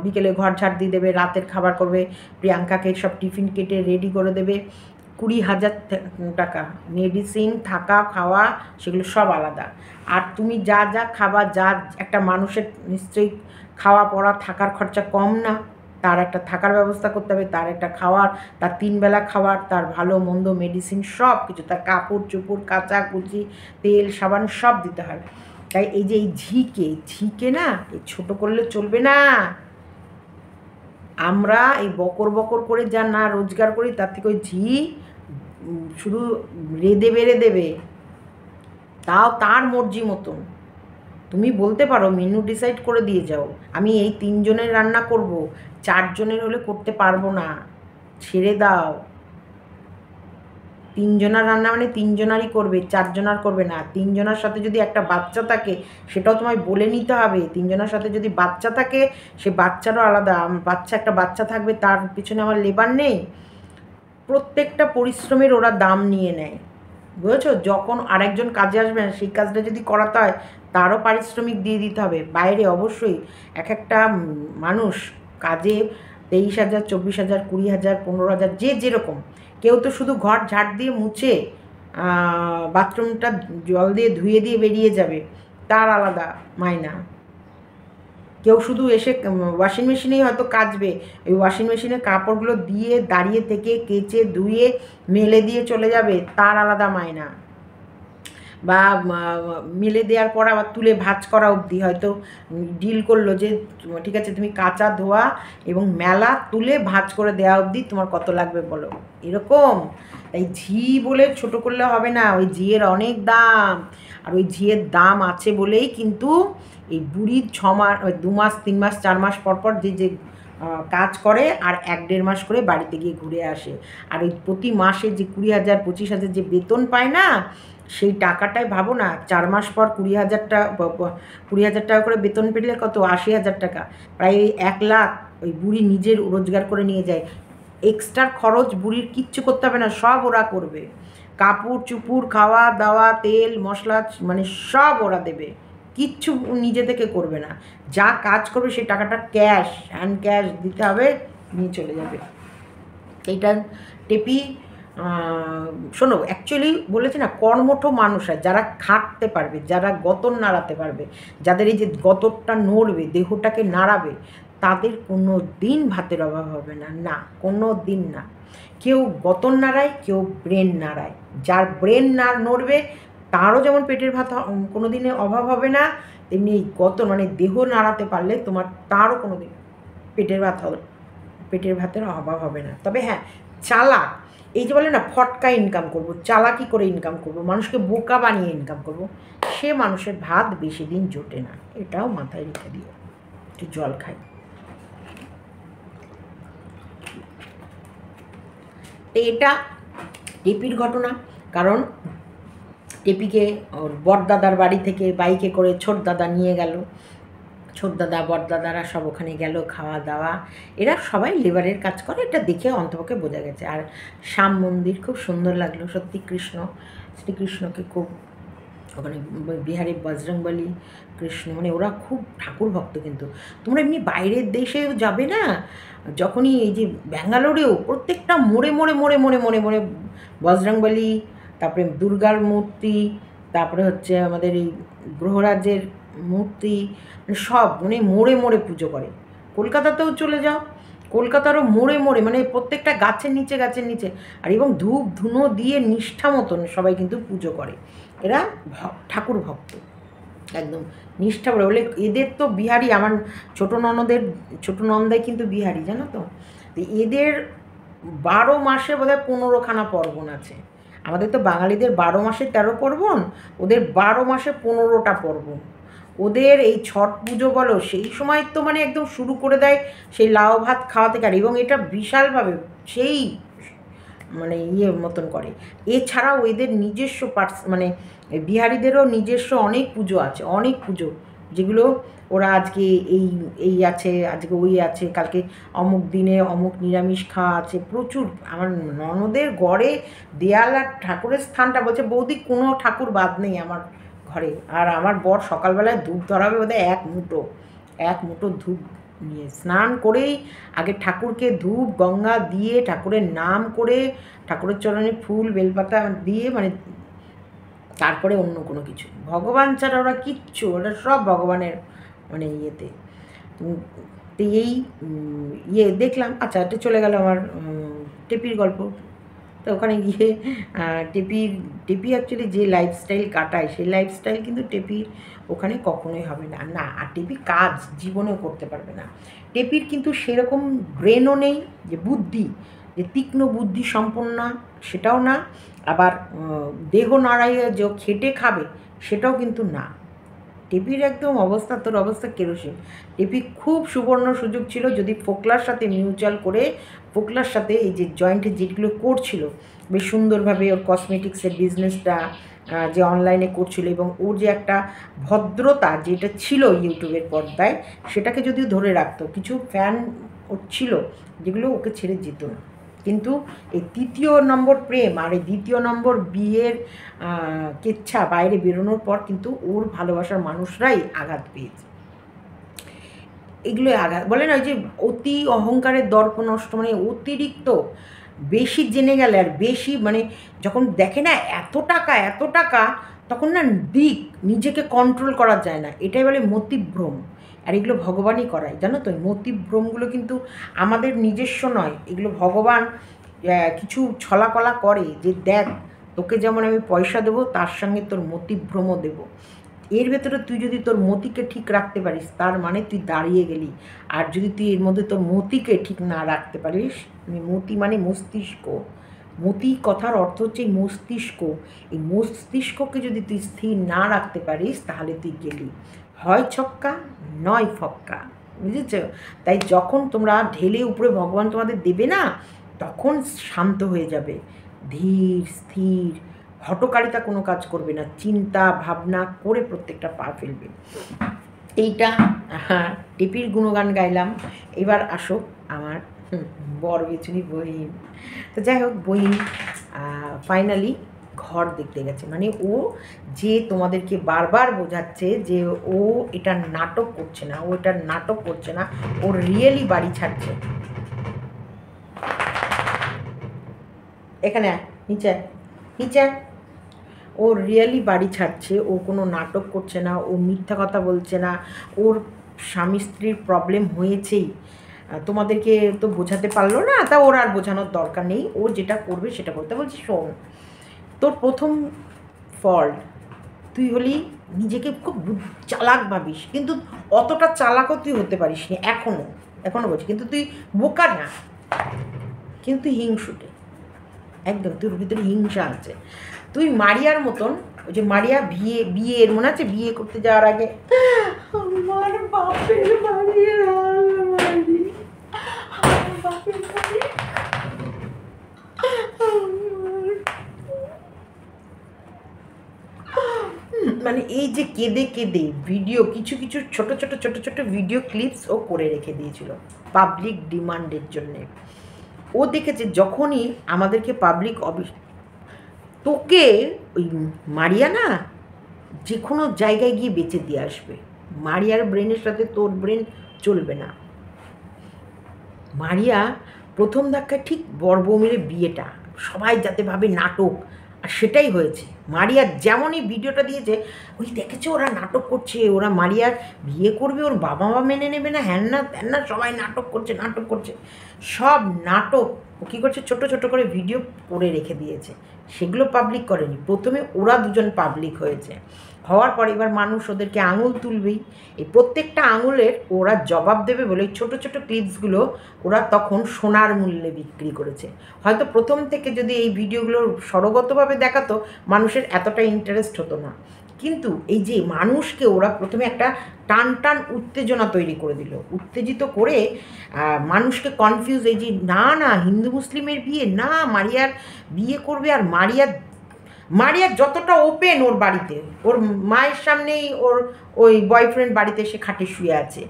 বিকেলে ঘর ঝাড় দিয়ে দেবে, রাতের খাবার করবে, প্রিয়াঙ্কাকে সব টিফিন কেটে রেডি করে দেবে। 20 হাজার টাকা, মেডিসিন, থাকা খাওয়া সেগুলো সব আলাদা। আর তুমি যা যা খাবা, যা একটা মানুষের নিশ্চয়ই খাওয়া পড়া থাকার খরচা কম না, তার একটা থাকার ব্যবস্থা করতে হবে, তার একটা খাওয়ার, তার 3 বেলা খাওয়ার, তার ভালো মন্দ মেডিসিন সব কিছু, তার কাপড় চোপড় কাচাকুচি, তেল সাবান সব দিতে হবে। তাই এই যে এই ঝিকে না এই ছোটো করলে চলবে না। আমরা এই বকর বকর করে যা না রোজগার করি তার থেকে ওই ঝি শুধু রেঁধে বেড়ে দেবে, তাও তার মর্জি মতন। তুমি বলতে পারো মেনু ডিসাইড করে দিয়ে যাও, আমি এই 3 জনের রান্না করব, 4 জনের হলে করতে পারবো না, ছেড়ে দাও। 3 জনার রান্না মানে 3 জনারই করবে, 4 জনার করবে না। 3 জনার সাথে যদি একটা বাচ্চা থাকে সেটাও তোমায় বলে নিতে হবে। 3 জনার সাথে যদি বাচ্চা থাকে সে বাচ্চারও আলাদা, একটা বাচ্চা থাকবে, তার পিছনে আমার লেবার নেই। প্রত্যেকটা পরিশ্রমের ওরা দাম নিয়ে নেয়, বুঝেছো? যখন আরেকজন কাজে আসবে না সেই কাজটা যদি করাতে হয় তারও পারিশ্রমিক দিয়ে দিতে হবে। বাইরে অবশ্যই এক একটা মানুষ কাজে 23 হাজার, 24 হাজার, 20 হাজার, 15 হাজার, যে যেরকম। কেউ তো শুধু ঘর ঝাড় দিয়ে মুছে বাথরুমটা জল দিয়ে ধুয়ে দিয়ে বেরিয়ে যাবে, তার আলাদা মায়না। কেউ শুধু এসে ওয়াশিং মেশিনেই হয়তো কাচবে, ওই ওয়াশিং মেশিনে কাপড়গুলো দিয়ে দাঁড়িয়ে থেকে কেচে ধুয়ে মেলে দিয়ে চলে যাবে, তার আলাদা মায়না। বা মেলে দেওয়ার পর আবার তুলে ভাঁজ করা অবধি হয়তো ডিল করলো যে ঠিক আছে তুমি কাচা ধোয়া এবং মেলা তুলে ভাঁজ করে দেওয়া অবধি তোমার কত লাগবে বলো, এরকম। তাই ঝি বলে ছোট করলে হবে না, ওই ঝিয়ের অনেক দাম। আর ওই ঝিয়ের দাম আছে বলেই কিন্তু এই বুড়ির 6 মাস, 2 মাস, 3 মাস, 4 মাস পর পর যে কাজ করে আর 1-1.5 মাস করে বাড়িতে গিয়ে ঘুরে আসে। আর ওই প্রতি মাসে যে 20 হাজার, 25 হাজার যে বেতন পায় না, সেই টাকাটাই ভাবো না, 4 মাস পর 20 হাজার টাকা, 20 হাজার টাকা করে বেতন পেলে কত, 80 হাজার টাকা, প্রায় 1 লাখ ওই বুড়ি নিজের রোজগার করে নিয়ে যায়। এক্সট্রা খরচ বুড়ির কিচ্ছু করতে হবে না, সব ওরা করবে। কাপড় চুপুর, খাওয়া দাওয়া, তেল মশলা মানে সব ওরা দেবে, কিচ্ছু নিজে থেকে করবে না। যা কাজ করবে সেই টাকাটা ক্যাশ, হ্যান্ড ক্যাশ দিতে হবে, নিয়ে চলে যাবে। এইটা টেপি শোনো, অ্যাকচুয়ালি বলেছে না, কর্মঠ মানুষ আর যারা খাটতে পারবে, যারা গতর নাড়াতে পারবে, যাদের এই যে গতরটা নড়বে, দেহটাকে নাড়াবে, তাদের কোনো দিন ভাতের অভাব হবে না, না কোনো দিন না। কেউ গতর নাড়ায়, কেউ ব্রেন নাড়ায়। যার ব্রেন না নড়বে তারও যেমন পেটের ভাত কোনো দিনে অভাব হবে না, তেমনি এই কত মানে দেহ নাড়াতে পারলে তোমার তারও কোনো দিন পেটের ভাতের অভাব হবে না। তবে হ্যাঁ, চালাক, এই যে বলে না ফটকা ইনকাম করব, চালাকি করে ইনকাম করব, মানুষকে বোকা বানিয়ে ইনকাম করব, সে মানুষের ভাত বেশি দিন জোটে না, এটাও মাথায় রেখে দিও। একটু জল খাই। এটা টেপির ঘটনা, কারণ টেপিকে ওর বড়দাদার বাড়ি থেকে বাইকে করে ছোট দাদা নিয়ে গেল, ছোট দাদা বড়দাদারা সব ওখানে গেল, খাওয়া দাওয়া, এরা সবাই লেবারের কাজ করে, এটা দেখে অন্তপক্ষে বোঝা গেছে। আর শ্যাম মন্দির খুব সুন্দর লাগলো সত্যি, শ্রীকৃষ্ণকে খুব ওখানে বিহারি বজরংবলী কৃষ্ণ মানে ওরা খুব ঠাকুর ভক্ত। কিন্তু তোমরা এমনি বাইরের দেশেও যাবে না, যখনই এই যে ব্যাঙ্গালোরেও প্রত্যেকটা মোড়ে মোড়ে মোড়ে মোড়ে মোড়ে মোড়ে বজরংবলী, তারপরে দুর্গার মূর্তি, তারপরে হচ্ছে আমাদের এই গ্রহরাজের মূর্তি, মানে সব মানে মোড়ে মোড়ে পুজো করে। কলকাতাতেও চলে যাও, কলকাতারও মোড়ে মোড়ে মানে প্রত্যেকটা গাছের নিচে আর এবং ধূপ ধুনো দিয়ে নিষ্ঠা মতন সবাই কিন্তু পুজো করে। এরা ঠাকুর ভক্ত একদম নিষ্ঠা করে। বলে এদের তো বিহারি, আমার ছোটো নন্দাই কিন্তু বিহারি, জানো তো। এদের 12 মাসে বোধহয় 15খানা পর্বণ আছে। আমাদের তো বাঙালিদের 12 মাসে 13 পর্বণ, ওদের 12 মাসে 15টা পর্বণ। ওদের এই ছট পুজো বলো, সেই সময় তো মানে একদম শুরু করে দেয় সেই লাউ ভাত খাওয়া থেকে। আর এবং এটা বিশালভাবে সেই মানে মতন করে। এছাড়াও এদের নিজস্ব মানে বিহারিদেরও নিজস্ব অনেক পুজো আছে, অনেক পুজো, যেগুলো ওরা আজকে এই আছে, আজকে ওই আছে, কালকে অমুক দিনে অমুক নিরামিষ খাওয়া আছে প্রচুর। আমার ননদের ঘরে দেয়াল আর ঠাকুরের স্থানটা বলছে, বৌদি কোনো ঠাকুর বাদ নেই আমার ঘরে। আর আমার বর সকালবেলায় ধূপ ধরাবে বোধহয় এক মুঠো ধূপ নিয়ে, স্নান করেই আগে ঠাকুরকে ধূপ গঙ্গা দিয়ে ঠাকুরের নাম করে ঠাকুরের চরণে ফুল বেলপাতা দিয়ে মানে তারপরে অন্য কোনো কিছু। ভগবান ছাড়া ওরা কিচ্ছু, ওরা সব ভগবানের মানে ইয়েতে। তো এই দেখলাম। আচ্ছা, এটা চলে গেল আমার টেপির গল্প। তো ওখানে গিয়ে টেপি অ্যাকচুয়ালি যে লাইফস্টাইল কাটায় সেই লাইফস্টাইল কিন্তু টেপির ওখানে কখনোই হবে না। আর টেপি কাজ জীবনেও করতে পারবে না। টেপির কিন্তু সেরকম ব্রেনও নেই, যে বুদ্ধি, যে তীক্ষ্ণ বুদ্ধি সম্পন্ন সেটাও না, আবার দেহ নাড়াইয়ে যে খেটে খাবে সেটাও কিন্তু না। টেপির একদম তোর অবস্থা কেরোসিন। টেপি খুব সুবর্ণ সুযোগ ছিল যদি ফোকলার সাথে মিউচুয়াল করে, ফোকলার সাথে এই যে জয়েন্টে যেগুলো করছিল বেশ সুন্দরভাবে, ওর কসমেটিক্সের বিজনেসটা যে অনলাইনে করছিল, এবং ওর যে একটা ভদ্রতা যেটা ছিল ইউটিউবের পর্দায়, সেটাকে যদিও ধরে রাখতো, কিছু ফ্যান ওর ছিল যেগুলো ওকে ছেড়ে যেত না। কিন্তু এই 3য় নম্বর প্রেম আর এই 2য় নম্বর বিয়ের কেচ্ছা বাইরে বেরোনোর পর কিন্তু ওর ভালোবাসার মানুষরাই আঘাত পেয়েছে। এগুলোই আঘাত বলে না, যে অতি অহংকারের দর্প নষ্ট, মানে অতিরিক্ত বেশি জেনে গেলে আর বেশি মানে যখন দেখে না এত টাকা তখন না নিজেকে কন্ট্রোল করা যায় না, এটাই বলে মতিভ্রম। আর এগুলো ভগবানই করায়, জানো তো। মতিভ্রমগুলো কিন্তু আমাদের নিজস্ব নয়, এগুলো ভগবান কিছু ছলাকলা করে, যে দেখ তোকে যেমন আমি পয়সা দেবো তার সঙ্গে তোর মতিভ্রমও দেবো। এর ভেতরে তুই যদি তোর মতিকে ঠিক রাখতে পারিস তার মানে তুই দাঁড়িয়ে গেলি। আর যদি তুই এর মধ্যে তোর মতিকে ঠিক না রাখতে পারিস, মতি মানে মস্তিষ্ক, মতি কথার অর্থ হচ্ছে মস্তিষ্ক, এই মস্তিষ্ককে যদি তুই স্থির না রাখতে পারিস তাহলে তুই গেলি, হয় ছক্কা নয় ফক্কা, বুঝেছ। তাই যখন তোমরা ঢেলে উপরে ভগবান তোমাদের দেবে না, তখন শান্ত হয়ে যাবে, ধীর স্থির, হঠকারিতা কোনো কাজ করবে না, চিন্তা ভাবনা করে প্রত্যেকটা পা ফেলবে। এইটা টেপির গুণগান গাইলাম। এবার আসো আমার বর বেচুনি বহিন। তো যাই হোক, বহিন ফাইনালি ঘর দেখতে গেছে। মানে ও যে তোমাদেরকে বারবার বোঝাচ্ছে যে ও এটা নাটক করছে না, ও রিয়েলি বাড়ি ছাড়ছে। এখানে নিচে ও রিয়েলি বাড়ি ছাড়ছে, ও কোনো নাটক করছে না, ও মিথ্যা কথা বলছে না। ওর স্বামী স্ত্রীর প্রবলেম হয়েছেই, তোমাদেরকে তো বোঝাতে পারলো না, তা ওর আর বোঝানোর দরকার নেই, ও যেটা করবে সেটা বলতে বলছি। শোন, তোর প্রথম ফল্ট তুই হলি নিজেকে খুব চালাক ভাবিস, কিন্তু অতটা চালাকও তুই হতে পারিস নি এখনও বলছি, কিন্তু তুই বোকা না, কিন্তু তুই হিংসুটে, একদম তোর ভিতরে হিংসা আছে। তুই মারিয়ার মতন, ওই যে মারিয়া বিয়ের মনে আছে, বিয়ে করতে যাওয়ার আগে আমার বাপের বাড়ি মানে এই যে কেঁদে কেঁদে ভিডিও, কিছু কিছু ছোট ছোট ভিডিও ক্লিপস ও করে রেখে দিয়েছিল পাবলিক ডিমান্ডের জন্যে। ও দেখেছে যখনই আমাদেরকে পাবলিক তোকে ওই মারিয়া না যে কোনো জায়গায় গিয়ে বেঁচে দিয়ে আসবে। মারিয়ার ব্রেনের সাথে তোর ব্রেন চলবে না। মারিয়া প্রথম ধাক্কায় ঠিক বড় বৌমির বিয়েটা সবাই যাতে ভাবে নাটক, আর সেটাই হয়েছে। মারিয়া যেমনই ভিডিওটা দিয়েছে, ওই দেখেছে ওরা নাটক করছে, ওরা মারিয়ার বিয়ে করবে, ওর বাবা মা মেনে নেবে না, হ্যান না ত্যান না, সবাই নাটক করছে। সব নাটক ও কী করছে, ছোট ছোট করে ভিডিও করে রেখে দিয়েছে, সেগুলো পাবলিক করেনি। প্রথমে ওরা দুজন পাবলিক হয়েছে, হওয়ার পর এবার মানুষ ওদেরকে আঙুল তুলবেই। এই প্রত্যেকটা আঙুলের ওরা জবাব দেবে বলে ছোট ছোট ক্লিপসগুলো ওরা তখন সোনার মূল্যে বিক্রি করেছে। হয়তো প্রথম থেকে যদি এই ভিডিওগুলো সরগতভাবে দেখাতো, মানুষের এতটা ইন্টারেস্ট হতো না। কিন্তু এই যে মানুষকে ওরা প্রথমে একটা টান উত্তেজনা তৈরি করে দিল, উত্তেজিত করে মানুষকে কনফিউজ, এই যে না হিন্দু মুসলিমের বিয়ে না, মারিয়ার বিয়ে করবে। আর মারিয়া যতটা ওপেন ওর বাড়িতে, ওর মায়ের সামনেই ওর ওই বয়ফ্রেন্ড বাড়িতে এসে খাটে শুয়ে আছে,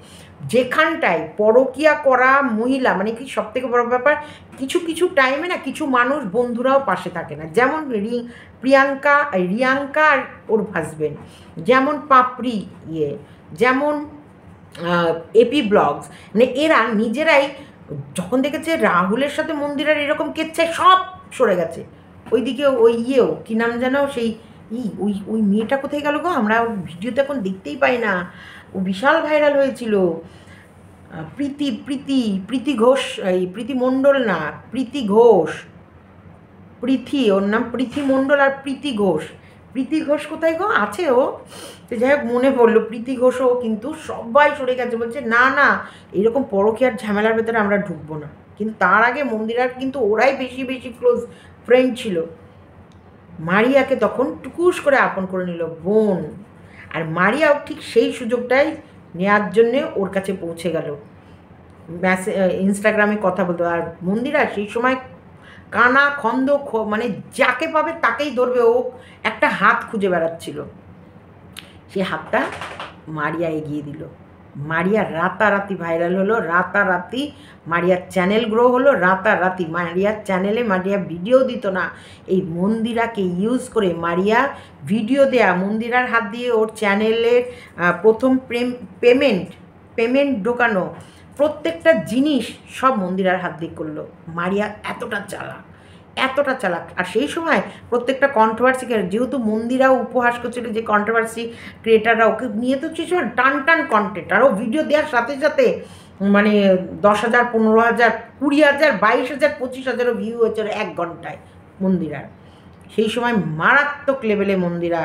যেখানটায় পরকিয়া করা মহিলা, মানে কি সবথেকে বড় ব্যাপার, কিছু টাইমে না কিছু মানুষ বন্ধুরাও পাশে থাকে না, যেমন রিয়াঙ্কা আর ওর হাজবেন্ড, যেমন পাপড়ি যেমন এপি ব্লগস, মানে এরা নিজেরাই যখন দেখেছে রাহুলের সাথে মন্দিরার এরকম কেচ্ছে, সব সরে গেছে। ওইদিকে ওই কী নাম যেন, সেই ওই মেয়েটা কোথায় গেল গো, আমরা ভিডিওতে এখন দেখতেই পাই না, ও বিশাল ভাইরাল হয়েছিল। প্রীতি ঘোষ, এই প্রীতি মণ্ডল না, প্রীতি ঘোষ, ওর নাম প্রীতি মণ্ডল আর প্রীতি ঘোষ কোথায় গো, আছে ও, তো যাই হোক মনে পড়লো, প্রীতি ঘোষও কিন্তু সবাই সরে গেছে, বলছে না এরকম পরকীয়ার ঝামেলার ভেতরে আমরা ঢুকবো না। কিন্তু তার আগে মন্দিরার কিন্তু ওরাই বেশি ক্লোজ ফ্রেন্ড ছিল। মারিয়াকে তখন টুকুস করে আপন করে নিল বোন, আর মারিয়াও ঠিক সেই সুযোগটাই নেওয়ার জন্যে ওর কাছে পৌঁছে গেল, ইনস্টাগ্রামে কথা বলতো। আর মন্দিরা সেই সময় কানা খন্দ, মানে যাকে পাবে তাকেই ধরবে, ও একটা হাত খুঁজে বেড়াচ্ছিল, সে হাতটা মারিয়া এগিয়ে দিল। মারিয়া রাতারাতি ভাইরাল হলো, রাতারাতি মারিয়ার চ্যানেল গ্রো হলো, রাতারাতি মারিয়ার চ্যানেলে মারিয়া ভিডিও দিত না, এই মন্দিরাকে ইউজ করে মারিয়া ভিডিও দেয়া, মন্দিরার হাত দিয়ে ওর চ্যানেলের প্রথম পেমেন্ট ঢোকানো, প্রত্যেকটা জিনিস সব মন্দিরার হাত দিয়ে করলো। মারিয়া এতটা চালাক। আর সেই সময় প্রত্যেকটা কন্ট্রোভার্সি, যেহেতু মন্দিরাও উপহাস করছিল, যে কন্ট্রোভার্সি ক্রিয়েটাররা ওকে নিয়ে তো সেই সময় টান কন্টেন্ট, আর ও ভিডিও দেওয়ার সাথে সাথে মানে 10,000, 15,000, 20,000, 22,000, 25,000 ভিউ হয়েছে 1 ঘন্টায় মন্দিরার। সেই সময় মারাত্মক লেভেলে মন্দিরা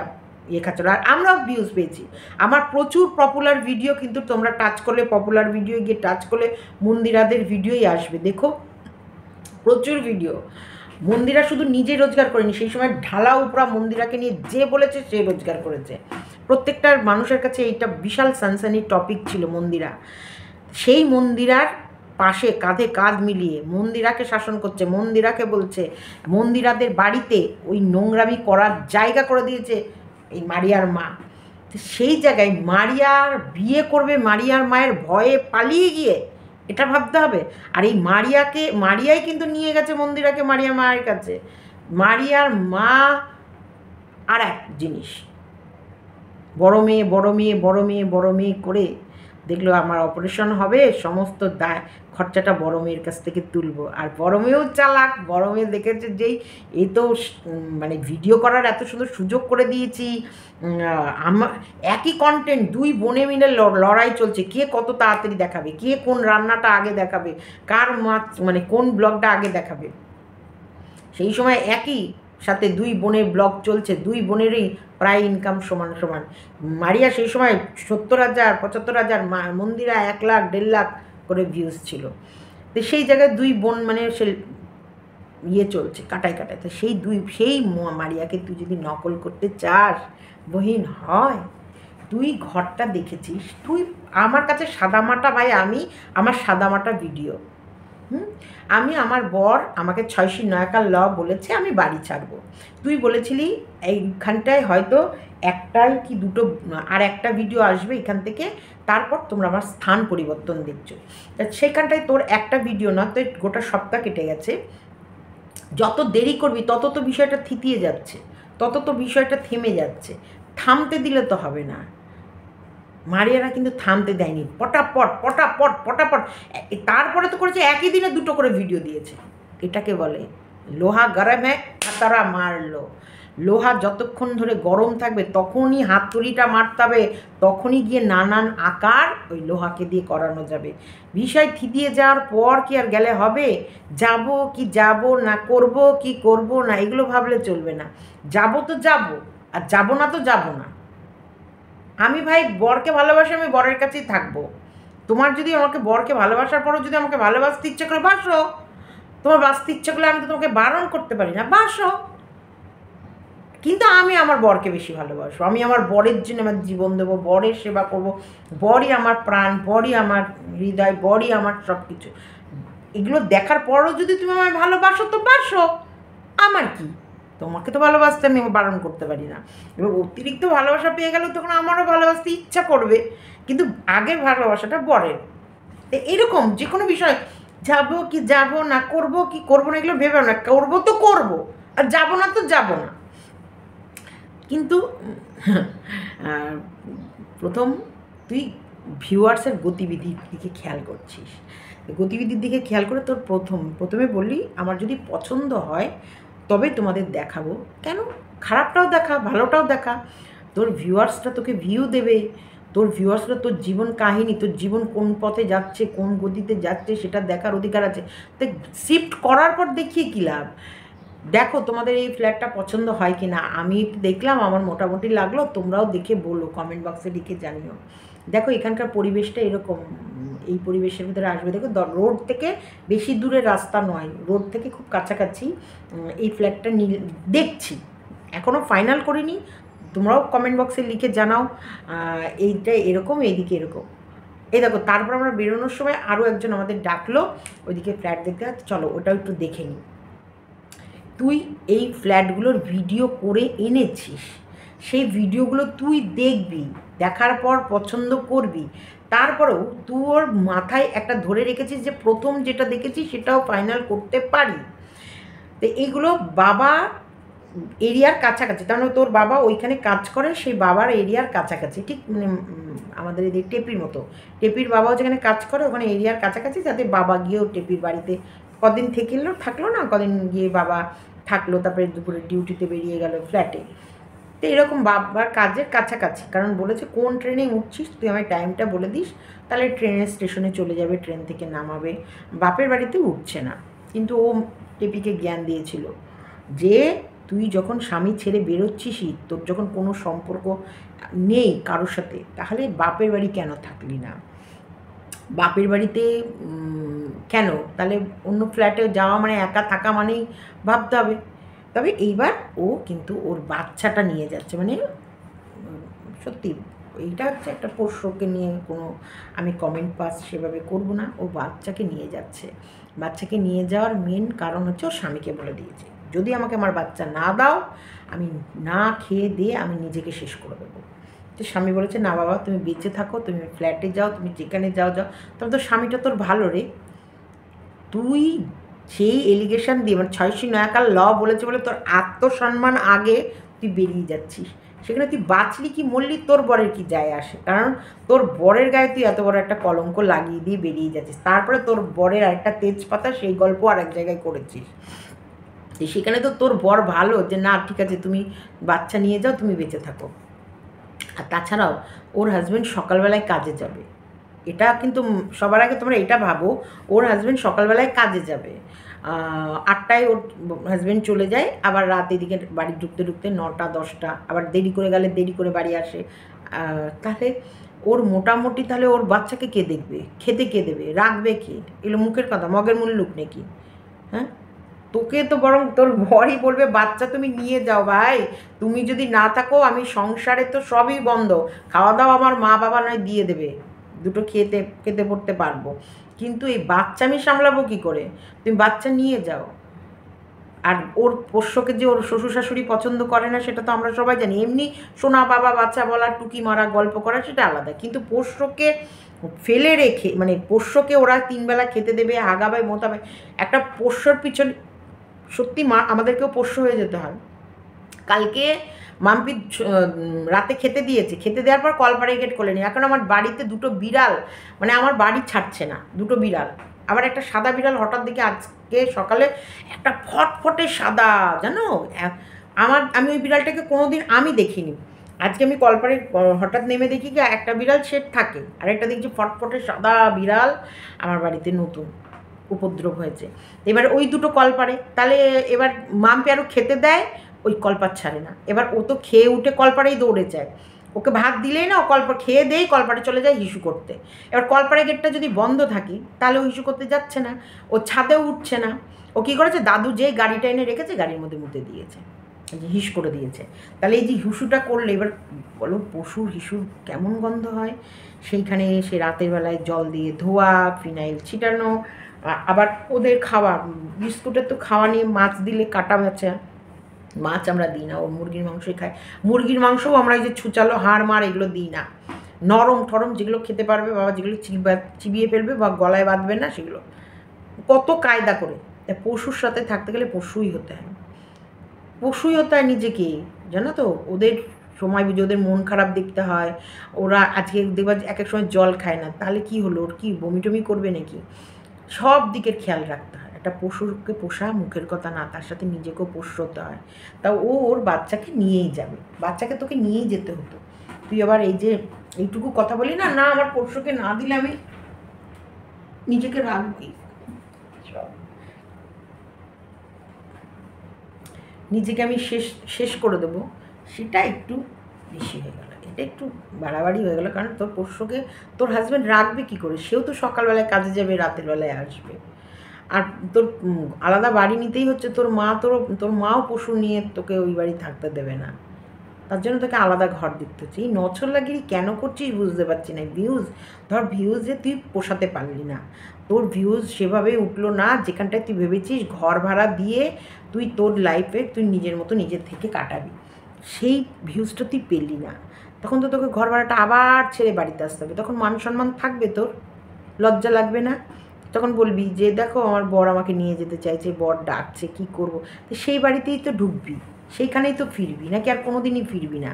খাচ্ছিল, আর আমরাও ভিউজ পেয়েছি। আমার প্রচুর পপুলার ভিডিও, কিন্তু তোমরা টাচ করলে, পপুলার ভিডিও গিয়ে টাচ করলে মন্দিরাদের ভিডিওই আসবে, দেখো প্রচুর ভিডিও। মন্দিরা শুধু নিজে রোজগার করেনি, সেই সময় ঢালা উপরা মন্দিরাকে নিয়ে যে বলেছে সে রোজগার করেছে। প্রত্যেকটা মানুষের কাছে এইটা বিশাল সানসানি টপিক ছিল মন্দিরা। সেই মন্দিরার পাশে কাঁধে কাঁধ মিলিয়ে মন্দিরাকে শাসন করছে, মন্দিরাকে বলছে, মন্দিরাদের বাড়িতে ওই নোংরামি করার জায়গা করে দিয়েছে এই মারিয়ার মা। সেই জায়গায় মারিয়ার বিয়ে করবে, মারিয়ার মায়ের ভয়ে পালিয়ে গিয়ে, এটা ভাবতে হবে। আর এই মারিয়াই কিন্তু নিয়ে গেছে মন্দিরাকে মারিয়ার মায়ের কাছে। মারিয়ার মা আর এক জিনিস, বড় মেয়ে করে দেখলো আমার অপারেশন হবে, সমস্ত দায় খরচাটা বড় মেয়ের কাছ থেকে তুলবো। আর বড় মেয়েও চালাক, বড় মেয়ে দেখেছে যেই এই তো মানে ভিডিও করার এত সুন্দর সুযোগ করে দিয়েছি, আমার একই কন্টেন্ট, 2 বোনে মিলে লড়াই চলছে, কে কত তাড়াতাড়ি দেখাবে, কে কোন রান্নাটা আগে দেখাবে, কার মানে কোন ব্লগটা আগে দেখাবে। সেই সময় একই সাথে 2 বোনের ব্লগ চলছে, 2 বোনেরই প্রায় ইনকাম সমান সমান। মারিয়া সেই সময় 70,000 75,000, মন্দিরা 1 লাখ 1.5 লাখ করে ভিউজ ছিল। তো সেই জায়গায় 2 বোন মানে সে ইয়ে চলছে কাটায় কাটায়। তো সেই মারিয়াকে তুই যদি নকল করতে চাস বহিন হয়, তুই ঘরটা দেখেছিস, তুই আমার কাছে সাদামাটা ভাই, আমি আমার সাদামাটা ভিডিও, আমি আমার বর আমাকে 609 ল বলেছে আমি বাড়ি ছাড়বো, তুই বলেছিলি এইখানটায় হয়তো একটাই কি দুটো আর একটা ভিডিও আসবে এখান থেকে, তারপর তোমরা আমার স্থান পরিবর্তন দেখছো। সেখানটায় তোর একটা ভিডিও না, তো গোটা সপ্তাহ কেটে গেছে। যত দেরি করবি তত তো বিষয়টা থিতিয়ে যাচ্ছে, তত তো বিষয়টা থেমে যাচ্ছে। থামতে দিলে তো হবে না। মারিয়ারা কিন্তু থামতে দেয়নি, পটাপট পটাপট পটাপট। তারপরে তো করেছে একই দিনে 2টো করে ভিডিও দিয়েছে। এটাকে বলে লোহা গরম হ্যাঁ হাতারা মারলো। লোহা যতক্ষণ ধরে গরম থাকবে তখনই হাতুড়িটা মারতে হবে, তখনই গিয়ে নানান আকার ওই লোহাকে দিয়ে করানো যাবে। বিষয় থিতিয়ে যাওয়ার পর কি আর গেলে হবে? যাব কি যাব না, করব কি করব না, এগুলো ভাবলে চলবে না। যাব তো যাব, আর যাব না তো যাব না। আমি ভাই বরকে ভালোবাসি, আমি বরের কাছেই থাকবো। তোমার যদি আমাকে বরকে ভালোবাসার পরও যদি আমাকে ভালোবাসতে ইচ্ছে করে বাসো, তোমার বাঁচতে ইচ্ছে করলে আমি তো তোমাকে বারণ করতে পারি না, বাসো। কিন্তু আমি আমার বরকে বেশি ভালোবাসবো, আমি আমার বরের জন্য আমার জীবন দেবো, বরের সেবা করব, বরই আমার প্রাণ, বরই আমার হৃদয়, বরই আমার সব কিছু। এগুলো দেখার পরও যদি তুমি আমায় ভালোবাসো তো বাসো, আমার কি? তোমাকে তো ভালোবাসতে আমি বারণ করতে পারি না। এবার অতিরিক্ত ভালোবাসা পেয়ে গেলে তখন আমারও ভালোবাসতে ইচ্ছা করবে, কিন্তু আগের ভালোবাসাটা বরের। এরকম যে কোনো বিষয়, যাবো কি যাব না, করব কি করবো না, এগুলো ভেবে না, করবো তো করবো, আর যাবো না তো যাবো না। কিন্তু প্রথম তুই ভিউয়ার্সের গতিবিধির দিকে খেয়াল করছিস, গতিবিধির দিকে খেয়াল করে তোর প্রথমে বললি আমার যদি পছন্দ হয় তবে তোমাদের দেখাবো। কেন? খারাপটাও দেখা, ভালোটাও দেখা। তোর ভিউয়ার্সরা তোকে ভিউ দেবে, তোর ভিউয়ার্সরা তোর জীবন কাহিনী, তোর জীবন কোন পথে যাচ্ছে, কোন গতিতে যাচ্ছে সেটা দেখার অধিকার আছে। তো শিফট করার পর দেখিয়ে কী লাভ? দেখো তোমাদের এই ফ্ল্যাটটা পছন্দ হয় কি না, আমি দেখলাম আমার মোটামুটি লাগলো, তোমরাও দেখে বলো, কমেন্ট বক্সে লিখে জানিও। দেখো এখানকার পরিবেশটা এরকম, এই পরিবেশের ভিতরে আসবে। দেখো রোড থেকে বেশি দূরে রাস্তা নয়, রোড থেকে খুব কাছাকাছি এই ফ্ল্যাটটা দেখছি, এখনও ফাইনাল করিনি। তোমরাও কমেন্ট বক্সে লিখে জানাও এইটা এরকম, এইদিকে এরকম। এই দেখো তারপর আমরা বেরোনোর সময় আরও একজন আমাদের ডাকলো ওইদিকে ফ্ল্যাট দেখতে, চলো ওটাও একটু দেখে নিই। তুই এই ফ্ল্যাটগুলোর ভিডিও করে এনেছিস, সেই ভিডিওগুলো তুই দেখবি, দেখার পর পছন্দ করবি, তারপরেও তোর মাথায় একটা ধরে রেখেছিস যে প্রথম যেটা দেখেছিস সেটাও ফাইনাল করতে পারি। তো এইগুলো বাবা এরিয়ার কাছাকাছি, তার মানে তোর বাবা ওইখানে কাজ করে, সেই বাবার এরিয়ার কাছাকাছি, ঠিক মানে আমাদের এদিকে টেপির মতো, টেপির বাবাও যেখানে কাজ করে ওখানে এরিয়ার কাছাকাছি, যাতে বাবা গিয়েও টেপির বাড়িতে কদিন থাকলো না, কদিন গিয়ে বাবা থাকলো, তারপরে দুপুরে ডিউটিতে বেরিয়ে গেল ফ্ল্যাটে। তো এরকম বাবার কাজের কাছাকাছি, কারণ বলেছে কোন ট্রেনে উঠছিস তুই আমায় টাইমটা বলে দিস, তাহলে ট্রেনের স্টেশনে চলে যাবে, ট্রেন থেকে নামাবে। বাপের বাড়িতে উঠছে না, কিন্তু ও টেপিকে জ্ঞান দিয়েছিল যে তুই যখন স্বামী ছেড়ে বেরোচ্ছিসই, তোর যখন কোনো সম্পর্ক নেই কারোর সাথে, তাহলে বাপের বাড়ি কেন থাকলি না, বাপের বাড়িতে কেন, তাহলে অন্য ফ্ল্যাটে যাওয়া মানে একা থাকা মানেই ভাবতে হবে। তবে এইবার ও কিন্তু ওর বাচ্চাটা নিয়ে যাচ্ছে, মানে সত্যি এইটা হচ্ছে একটা পোষ্যকে নিয়ে কোনো আমি কমেন্ট পাস সেভাবে করব না, ও বাচ্চাকে নিয়ে যাচ্ছে। বাচ্চাকে নিয়ে যাওয়ার মেন কারণ হচ্ছে ও স্বামীকে বলে দিয়েছে যদি আমাকে আমার বাচ্চা না দাও আমি না খেয়ে দিয়ে আমি নিজেকে শেষ করে দেবো। তো স্বামী বলেছে না বাবা তুমি বেঁচে থাকো, তুমি ফ্ল্যাটে যাও, তুমি যেখানে যাও তবে তোর স্বামীটা তোর ভালো রে, তুই সেই এলিগেশন দিয়ে মানে 609 ল বলেছে বলে তোর আত্মসম্মান আগে তুই বেরিয়ে যাচ্ছিস, সেখানে তুই বাঁচলি কি মরলি তোর বরের কি যায় আসে, কারণ তোর বরের গায়ে তুই এত বড় একটা কলঙ্ক লাগিয়ে দিয়ে বেরিয়ে যাচ্ছিস, তারপরে তোর বরের আরেকটা তেজপাতা সেই গল্প আর এক জায়গায় করেছিস। সেখানে তো তোর বর ভালো যে না ঠিক আছে তুমি বাচ্চা নিয়ে যাও, তুমি বেঁচে থাকো। আর তাছাড়াও ওর হাজব্যান্ড সকালবেলায় কাজে যাবে, এটা কিন্তু সবার আগে তোমরা এটা ভাবো, ওর হাজব্যান্ড সকালবেলায় কাজে যাবে, 8টায় ওর হাজব্যান্ড চলে যায়, আবার রাত এদিকে বাড়ি ঢুকতে ঢুকতে 9টা 10টা, আবার দেরি করে গেলে দেরি করে বাড়ি আসে। তাহলে ওর মোটামুটি তাহলে ওর বাচ্চাকে কে দেখবে, খেতে কে দেবে, রাখবে কে? এগুলো মুখের কথা, মগের মুল্লুক নাকি? হ্যাঁ, তোকে তো বরং তোর বরই বলবে বাচ্চা তুমি নিয়ে যাও ভাই, তুমি যদি না থাকো আমি সংসারে তো সবই বন্ধ, খাওয়া দাওয়া আমার মা বাবা নয় দিয়ে দেবে, দুটো খেতে খেতে পড়তে পারবো, কিন্তু এই বাচ্চা আমি সামলাবো কী করে? তুমি বাচ্চা নিয়ে যাও। আর ওর পোষ্যকে যে ওর শ্বশুর শাশুড়ি পছন্দ করে না সেটা তো আমরা সবাই জানি, এমনি সোনা বাবা বাচ্চা বলা, টুকি মারা, গল্প করা সেটা আলাদা, কিন্তু পোষ্যকে ফেলে রেখে, মানে পোষ্যকে ওরা 3 বেলা খেতে দেবে, হাগাবে মোতাবে, একটা পোষ্যর পিছনে সত্যি মা আমাদেরকেও পোষ্য হয়ে যেতে হয়। কালকে মাম্পি রাতে খেতে দিয়েছে, খেতে দেওয়ার পর কলপারে গেট খোলেনি, এখন আমার বাড়িতে দুটো বিড়াল, মানে আমার বাড়ি ছাড়ছে না, দুটো বিড়াল, আবার একটা সাদা বিড়াল হঠাৎ দেখে আজকে সকালে একটা ফটফটে সাদা, জানো, আমি ওই বিড়ালটাকে কোনোদিন আমি দেখিনি, আজকে আমি কলপারে হঠাৎ নেমে দেখি কি একটা বিড়াল সে থাকে, আর একটা দেখছি ফটফটে সাদা বিড়াল আমার বাড়িতে নতুন উপদ্রব হয়েছে। এবার ওই দুটো কলপারে, তাহলে এবার মাম্পি আরও খেতে দেয়, ওই কলপার ছাড়ে না, এবার ও তো খেয়ে উঠে কলপারেই দৌড়ে যায়, ওকে ভাত দিলেই না ও কলপার খেয়ে দেই কলপারে চলে যায় হিসু করতে। এবার কলপারে গেটটা যদি বন্ধ থাকে তাহলে ও হিসু করতে যাচ্ছে না, ও ছাদেও উঠছে না, ও কী করেছে, দাদু যেই গাড়িটা এনে রেখেছে গাড়ির মধ্যে মুতে দিয়েছে, হিস করে দিয়েছে। তাহলে এই যে হিসুটা করলে এবার বলো পশুর হিসুর কেমন গন্ধ হয়, সেইখানে সে রাতের বেলায় জল দিয়ে ধোয়া, ফিনাইল ছিটানো, আবার ওদের খাওয়া, বিস্কুটের তো খাওয়া নিয়ে মাছ দিলে কাটা বেচা, মাছ আমরা দিই না, ও মুরগির মাংসই খায়, মুরগির মাংসও আমরা এই যে ছুচালো হাড় মার এগুলো দিই না, নরম ঠরম যেগুলো খেতে পারবে বাবা, যেগুলো চিবিয়ে ফেলবে বা গলায় বাঁধবে না সেগুলো, কত কায়দা করে। পশুর সাথে থাকতে গেলে পশুই হতে হয়, পশুই হতে হয় নিজেকে, জানো তো, ওদের সময় বুঝে ওদের মন খারাপ দেখতে হয়, ওরা আজকে দেখবা এক এক সময় জল খায় না, তাহলে কি হলো, ওর কি বমি টমি করবে নাকি, সব দিকের খেয়াল রাখতে হয়। একটা পশুকে পোষা মুখের কথা না, তার সাথে নিজেকেও পোষতে হয়। তা ও ওর বাচ্চাকে নিয়েই যাবে, বাচ্চাকে তোকে নিয়েই যেতে হতো, তুই আবার এই যে এইটুকু কথা বলি না, না আমার পোষ্যকে না দিলে আমি নিজেকে রাখবি, নিজেকে আমি শেষ শেষ করে দেবো, সেটা একটু বেশি হয়ে গেল, এটা একটু বাড়াবাড়ি হয়ে গেলো, কারণ তোর পোষ্যকে তোর হাজব্যান্ড রাখবে কী করে, সেও তো সকালবেলায় কাজে যাবে, রাতের বেলায় আসবে, আর তোর আলাদা বাড়ি নিতেই হচ্ছে, তোর মাও পশু নিয়ে তোকে ওই বাড়ি থাকতে দেবে না, তার জন্য তোকে আলাদা ঘর দিতে হচ্ছে। এই নছল্লাগিরি কেন করছিস বুঝতে পারছি না। ভিউজে তুই পোষাতে পারলি না, তোর ভিউজ সেভাবে উঠলো না যেখানটায় তুই ভেবেছিস ঘর ভাড়া দিয়ে তুই তোর লাইফে তুই নিজের মতো নিজের থেকে কাটাবি, সেই ভিউজটা তুই পেলি না, তখন তো তোকে ঘর ভাড়াটা আবার ছেড়ে বাড়িতে আসতে হবে, তখন মান সম্মান থাকবে, তোর লজ্জা লাগবে না? তখন বলবি যে দেখো আমার বর আমাকে নিয়ে যেতে চাইছে, বর ডাকছে, কী করবো, তো সেই বাড়িতেই তো ঢুকবি, সেইখানেই তো ফিরবি, নাকি আর কোনো দিনই ফিরবি না?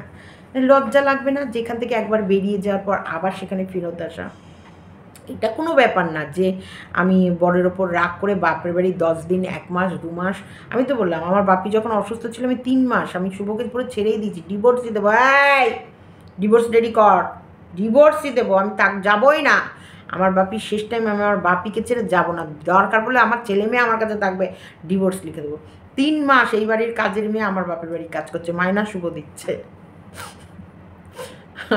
লজ্জা লাগবে না যেখান থেকে একবার বেরিয়ে যাওয়ার পর আবার সেখানে ফেরত আসা? এটা কোনো ব্যাপার না যে আমি বরের ওপর রাগ করে বাপের বাড়ি 10 দিন, 1 মাস, 2 মাস, আমি তো বললাম আমার বাপি যখন অসুস্থ ছিল আমি 3 মাস আমি শুভকে পুরো ছেড়েই দিয়েছি, ডিভোর্সই দেবো, ডিভোর্স রেডি কর, ডিভোর্সই দেবো, আমি যাবোই না, আমার বাপির শেষ টাইমে আমি আমার বাপিকে ছেড়ে যাবো না, দরকার পড়লে আমার ছেলে মেয়ে আমার কাছে থাকবে, ডিভোর্স লিখে দেবো। 3 মাস এই বাড়ির কাজের মেয়ে আমার বাপের বাড়ির কাজ করছে, মাইনা শুভ দিচ্ছে,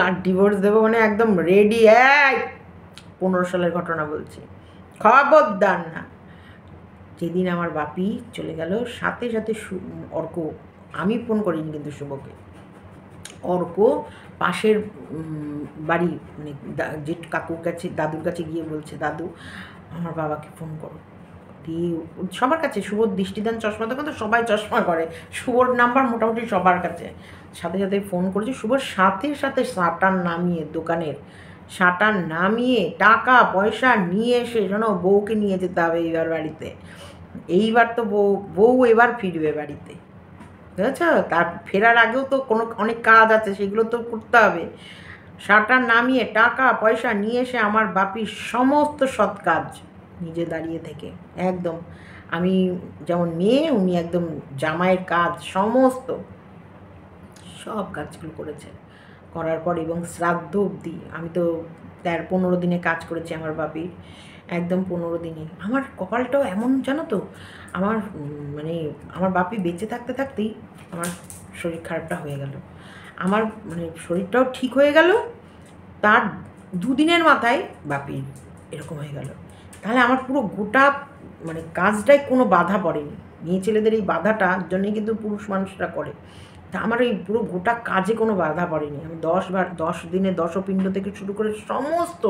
আর ডিভোর্স দেবো মানে একদম রেডি। 15 সালের ঘটনা বলছি, খবরদার না। যেদিন আমার বাপি চলে গেল সাথে সাথে অর্ক, আমি ফোন করিনি কিন্তু শুভকে, অর্ক পাশের বাড়ি মানে যে কাকুর কাছে দাদুর কাছে গিয়ে বলছে, দাদু আমার বাবাকে ফোন করো, দিয়ে সবার কাছে শুভর দৃষ্টিদান চশমা, তখন তো সবাই চশমা করে, শুভর নাম্বার মোটামুটি সবার কাছে, সাথে সাথে ফোন করেছে, শুভর সাথে সাথে শাটার নামিয়ে, দোকানের শাটার নামিয়ে টাকা পয়সা নিয়ে এসে যেন বউকে নিয়ে যেতে হবে এইবার বাড়িতে, এইবার তো বউ এবার ফিরবে বাড়িতে, বুঝেছ? তার ফেরার আগেও তো অনেক কাজ আছে, সেগুলো তো করতে হবে, শাটার নামিয়ে টাকা পয়সা নিয়ে এসে আমার বাপির সমস্ত সৎ কাজ নিজে দাঁড়িয়ে থেকে একদম, আমি যেমন মেয়ে উনি একদম জামাইয়ের কাজ সমস্ত সব কাজগুলো করেছে। করার পর এবং শ্রাদ্ধ অবধি আমি তো 15 দিনে কাজ করেছি আমার বাপির, একদম 15 দিনে। আমার কপালটাও এমন জানো তো, আমার মানে আমার বাপি বেঁচে থাকতে থাকতেই আমার শরীর খারাপটা হয়ে গেল। আমার মানে শরীরটাও ঠিক হয়ে গেল, তার 2 দিনের মাথায় বাপির এরকম হয়ে গেল। তাহলে আমার পুরো গোটা মানে কাজটাই কোনো বাধা পড়েনি। মেয়ে ছেলেদের এই বাধাটার জন্যই কিন্তু পুরুষ মানুষরা করে। তা আমার এই পুরো গোটা কাজে কোনো বাধা পড়েনি। আমি 10 দিনে দশপিণ্ড থেকে শুরু করে সমস্ত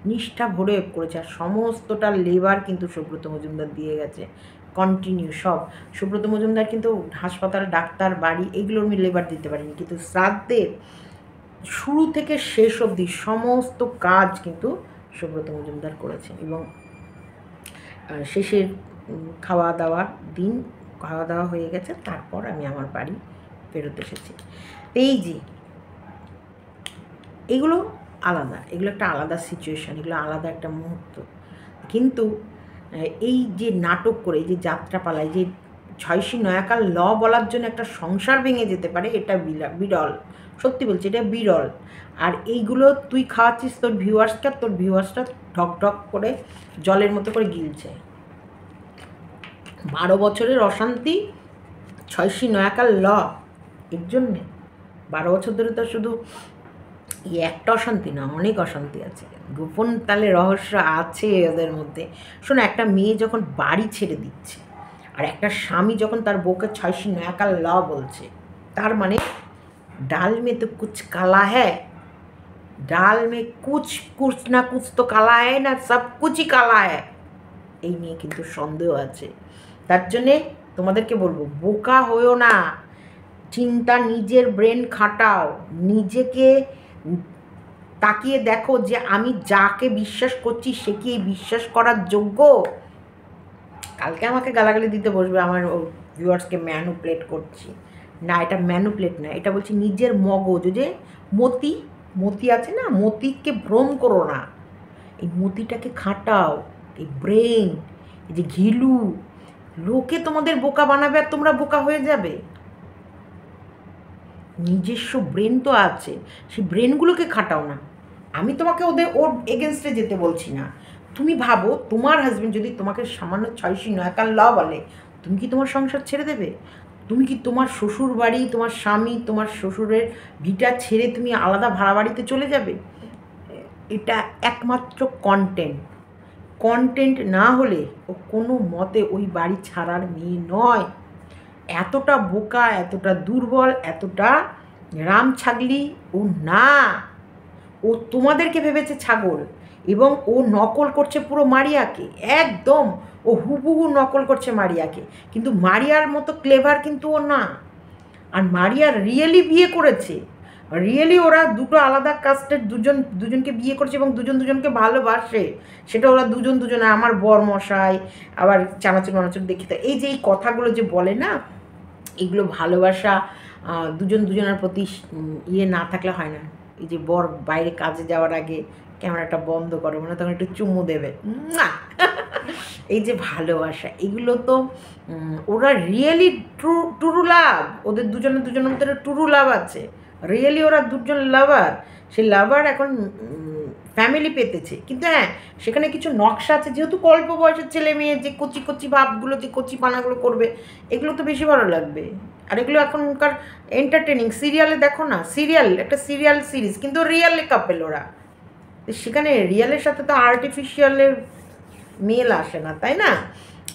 নিষ্ঠা ভরে করেছি, আর সমস্তটা লেবার কিন্তু সুব্রত মজুমদার দিয়ে গেছে কন্টিনিউ সব। সুব্রত মজুমদার কিন্তু হাসপাতাল, ডাক্তার, বাড়ি এগুলোর আমি লেবার দিতে পারিনি, কিন্তু শ্রাদ্ধের শুরু থেকে শেষ অবধি সমস্ত কাজ কিন্তু সুব্রত মজুমদার করেছে। এবং শেষের খাওয়া দাওয়ার দিন খাওয়া দাওয়া হয়ে গেছে, তারপর আমি আমার বাড়ি ফেরত এসেছি। এই যে এগুলো আলাদা, এগুলো একটা আলাদা সিচুয়েশান, এগুলো আলাদা একটা মুহূর্ত। কিন্তু এই যে নাটক করে, এই যে যাত্রাপালায় যে ছয়শী নয়াকার ল বলার জন্য একটা সংসার ভেঙে যেতে পারে, এটা বিরল, সত্যি বলছি এটা বিরল। আর এইগুলো তুই খাওয়াচ্ছিস তোর ভিউয়ার্সটা ঢক ঢক করে জলের মতো করে গিলছে। 12 বছরের অশান্তি, ছয়শী নয়াকার ল, এর জন্যে 12 বছর ধরে তো শুধু একটা অশান্তি না, অনেক অশান্তি আছে, গোপন তালে রহস্য আছে ওদের মধ্যে। শোনো, একটা মেয়ে যখন বাড়ি ছেড়ে দিচ্ছে আর একটা স্বামী যখন তার বউকে ছয়শী নয়াকার ল বলছে, তার মানে ডাল মে তো কুছ কালা হ্যায়, ডাল মে কুছ না কুছ তো কালা হ্যায় না, সব কুচই কালা হ্যায়, এই নিয়ে কিন্তু সন্দেহ আছে। তার জন্যে তোমাদেরকে বলবো, বোকা হয়েও না, চিন্তা, নিজের ব্রেন খাটাও, নিজেকে তাকিয়ে দেখো যে আমি যাকে বিশ্বাস করছি সে কি এই বিশ্বাস করার যোগ্য। কালকে আমাকে গালাগালি দিতে বসবে আমার ভিউয়ার্সকে ম্যানুপ্লেট করছি, না এটা ম্যানুপ্লেট না, এটা বলছি নিজের মগজ, যে মতি আছে না, মতিকে ভ্রম করো না, এই মতিটাকে খাটাও, এই ব্রেন, এই যে ঘিলু, লোকে তোমাদের বোকা বানাবে আর তোমরা বোকা হয়ে যাবে। নিজস্ব ব্রেন তো আছে, সেই ব্রেনগুলোকে খাটাও না। আমি তোমাকে ওর এগেনস্টে যেতে বলছি না। তুমি ভাবো তোমার হাজব্যান্ড যদি তোমাকে সামান্য ছয়শী নয়াকার ল বলে, তুমি কি তোমার সংসার ছেড়ে দেবে? তুমি কি তোমার শ্বশুর বাড়ি, তোমার স্বামী, তোমার শ্বশুরের ভিটা ছেড়ে তুমি আলাদা ভাড়া বাড়িতে চলে যাবে? এটা একমাত্র কন্টেন্ট না হলে ও কোনো মতে ওই বাড়ি ছাড়ার মেয়ে নয়। এতটা বোকা, এতটা দুর্বল, এতটা রাম ছাগলি ও না। ও তোমাদেরকে ভেবেছে ছাগল, এবং ও নকল করছে পুরো মারিয়াকে, একদম ও হুবহু নকল করছে মারিয়াকে, কিন্তু মারিয়ার মতো ক্লেভার কিন্তু ও না। আর মারিয়া রিয়েলি বিয়ে করেছে, রিয়েলি ওরা দুটো আলাদা কাস্টের দুজনকে বিয়ে করেছে এবং দুজনকে ভালোবাসে, সেটা ওরা দুজনে আমার বর মশাই, আবার চানাচুর দেখি। তো এই যে এই কথাগুলো যে বলে না, এগুলো ভালোবাসা দুজনের প্রতি ইয়ে না থাকলে হয় না। এই যে বর বাইরে কাজে যাওয়ার আগে ক্যামেরাটা বন্ধ করে, মানে তখন একটু চুমু দেবে, এই যে ভালোবাসা, এগুলো তো ওরা রিয়েলি টুরু লাভ, ওদের দুজনের মধ্যে টুরু লাভ আছে, রিয়েলি ওরা দুজন লাভার। সেই লাভার এখন ফ্যামিলি পেতেছে, কিন্তু হ্যাঁ সেখানে কিছু নকশা আছে, যেহেতু অল্প বয়সের ছেলে মেয়ে, যে কচি ভাবগুলো, যে কচি পানাগুলো করবে, এগুলো তো বেশি ভালো লাগবে। আর এগুলো এখনকার এন্টারটেনিং, সিরিয়ালে দেখো না, একটা সিরিয়াল সিরিজ, কিন্তু রিয়েলে কাপেল ওরা, সেখানে রিয়েলের সাথে তো আর্টিফিশিয়ালের মেল আসে না, তাই না?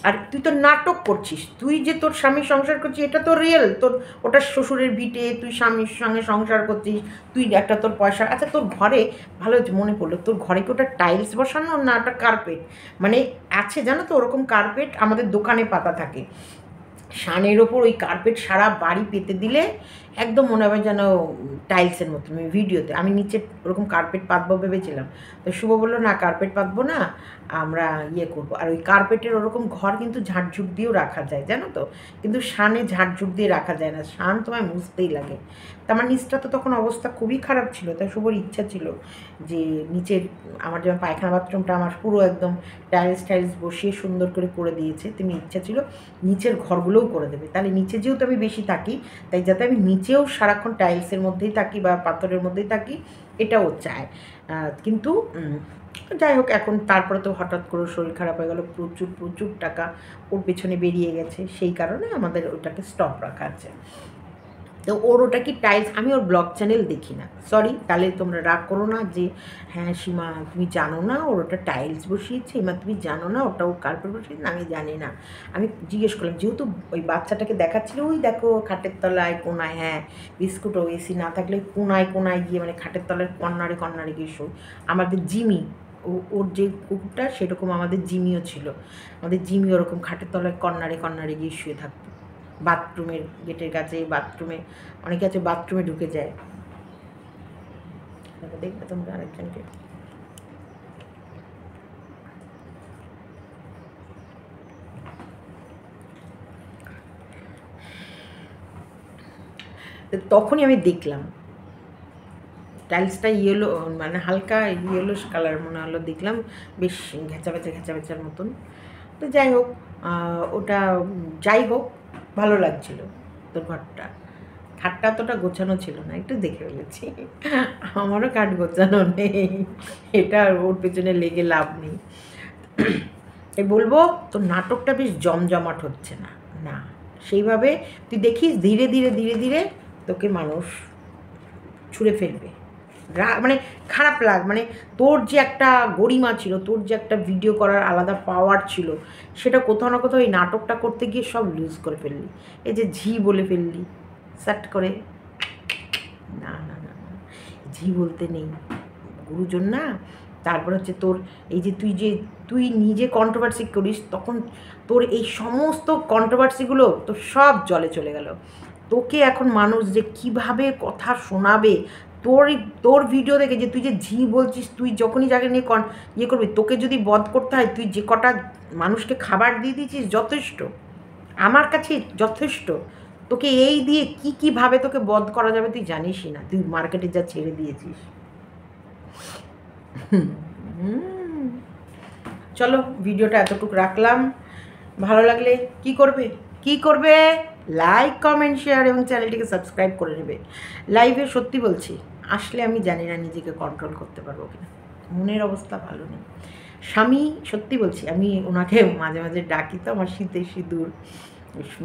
আর তুই তো নাটক করছিস, তুই যে তোর স্বামীর সংসার করছিস এটা তো রিয়েল, তোর ওটা শ্বশুরের ভিটে, তুই স্বামীর সঙ্গে সংসার করছিস, তুই একটা তোর পয়সা, আচ্ছা তোর ঘরে ভালো মনে পড়লো, তোর ঘরে কি ওটা টাইলস বসানো না ওটা কার্পেট? মানে আছে জানো তো ওরকম কার্পেট আমাদের দোকানে পাতা থাকে, শানের ওপর ওই কার্পেট সারা বাড়ি পেতে দিলে একদম মনে হবে যেন টাইলসের মতো। আমি ভিডিওতে আমি নিচে ওরকম কার্পেট পাতবো ভেবেছিলাম, তো শুভ বললো না কার্পেট পাতবো না, আমরা ইয়ে করবো। আর ওই কার্পেটের ওরকম ঘর কিন্তু ঝাড়ঝুট দিয়েও রাখা যায় জানো তো, কিন্তু শানে ঝাড়ঝুট দিয়ে রাখা যায় না, শান তোমায় মুছতেই লাগে। তা আমার নিচটা তো তখন অবস্থা খুবই খারাপ ছিল, তাই শুভর ইচ্ছা ছিল যে নিচের আমার যেমন পায়খানা বাথরুমটা আমার পুরো একদম টাইলস বসিয়ে সুন্দর করে দিয়েছে, তেমনি ইচ্ছা ছিল নিচের ঘরগুলোও করে দেবে, তাহলে নিচে যেহেতু আমি বেশি থাকি, তাই যাতে আমি নিচে নিজেও সারাক্ষণ টাইলসের মধ্যেই থাকি বা পাথরের মধ্যেই থাকি, এটাও চায়। কিন্তু যাই হোক, এখন তারপরে তো হঠাৎ করে শরীর খারাপ হয়ে গেল, প্রচুর প্রচুর টাকা ওর পেছনে বেরিয়ে গেছে, সেই কারণে আমাদের ওটাকে স্টপ রাখা আছে। তো ওর ওটা কি টাইলস, আমি ওর ব্লগ চ্যানেল দেখি না, সরি, তাহলে তোমরা রাগ করো না যে হ্যাঁ সীমা তুমি জানো না ওর ওটা টাইলস বসিয়েছে, এবার তুমি জানো না ওটা ও কার্পেট বসিয়েছে না, আমি জানি না। আমি জিজ্ঞেস করলাম, যেহেতু ওই বাচ্চাটাকে দেখাচ্ছিল, ওই দেখো খাটের তলায় কোনায়, হ্যাঁ বিস্কুট ও এসি না থাকলে কোনায় কোনায় গিয়ে, মানে খাটের তলায় কর্নারে কর্নারে গিয়ে শোয়। আমাদের জিমি, ওর যে কুকুরটা সেরকম আমাদের জিমিও ছিল, আমাদের জিমি ওরকম খাটের তলায় কর্নারে কর্নারে গিয়ে শুয়ে থাকতো, বাথরুমের গেটের কাছে, বাথরুমে অনেকে আছে বাথরুমে ঢুকে যায়, দেখবে তোমরা আরেকজনকে। তখনই আমি দেখলাম টাইলসটা ইয়েলো, মানে হালকা ইয়েলোস কালার মনে হলো, দেখলাম বেশ ঘেঁচা ঘেঁচার মতন। তো যাই হোক, ওটা যাই হোক ভালো লাগছিল। তোর ঘরটা, খাটটা অতটা গোছানো ছিল না, একটু দেখে ফেলেছি, আমারও খাট গোছানো নেই, এটা ওর পেছনে লেগে লাভ নেই। এই বলবো তোর নাটকটা বেশ জমজমাট হচ্ছে না, না সেইভাবে তুই দেখিস, ধীরে ধীরে ধীরে ধীরে তোকে মানুষ ছুঁড়ে ফেলবে, মানে খারাপ মানে তোর যে একটা গরিমা ছিল, তোর যে একটা ভিডিও করার আলাদা পাওয়ার ছিল, সেটা কোথাও না কোথাও এই নাটকটা করতে গিয়ে সব লুজ করে ফেললি। এই যে ঝি বলে ফেললি সাট করে, না না না না, ঝি বলতে নেই, গুরুজন না। তারপর হচ্ছে তোর এই যে তুই নিজে কন্ট্রোভার্সি করিস, তখন তোর এই সমস্ত কন্ট্রোভার্সিগুলো তোর সব জলে চলে গেল। তোকে এখন মানুষ যে কিভাবে কথা শোনাবে, তোর ভিডিও দেখে, যে তুই যে ঝি বলছিস, তুই যখনই যাকে নিয়ে ইয়ে করবি, তোকে যদি বধ করতে হয়, তুই যে কটা মানুষকে খাবার দিয়ে দিয়েছিস যথেষ্ট, আমার কাছে যথেষ্ট। তোকে এই দিয়ে কীভাবে তোকে বধ করা যাবে তুই জানিসই না, তুই মার্কেটে যা ছেড়ে দিয়েছিস। চলো ভিডিওটা এতটুকু রাখলাম, ভালো লাগলে কি করবে লাইক কমেন্ট শেয়ার এবং চ্যানেলটিকে সাবস্ক্রাইব করে নেবে। লাইভে সত্যি বলছি আসলে আমি জানি না নিজেকে কন্ট্রোল করতে পারবো কিনা, মনের অবস্থা ভালো নেই। স্বামী সত্যি বলছি, আমি ওনাকে মাঝে মাঝে ডাকি তো, আমার শীতের সিঁদুর,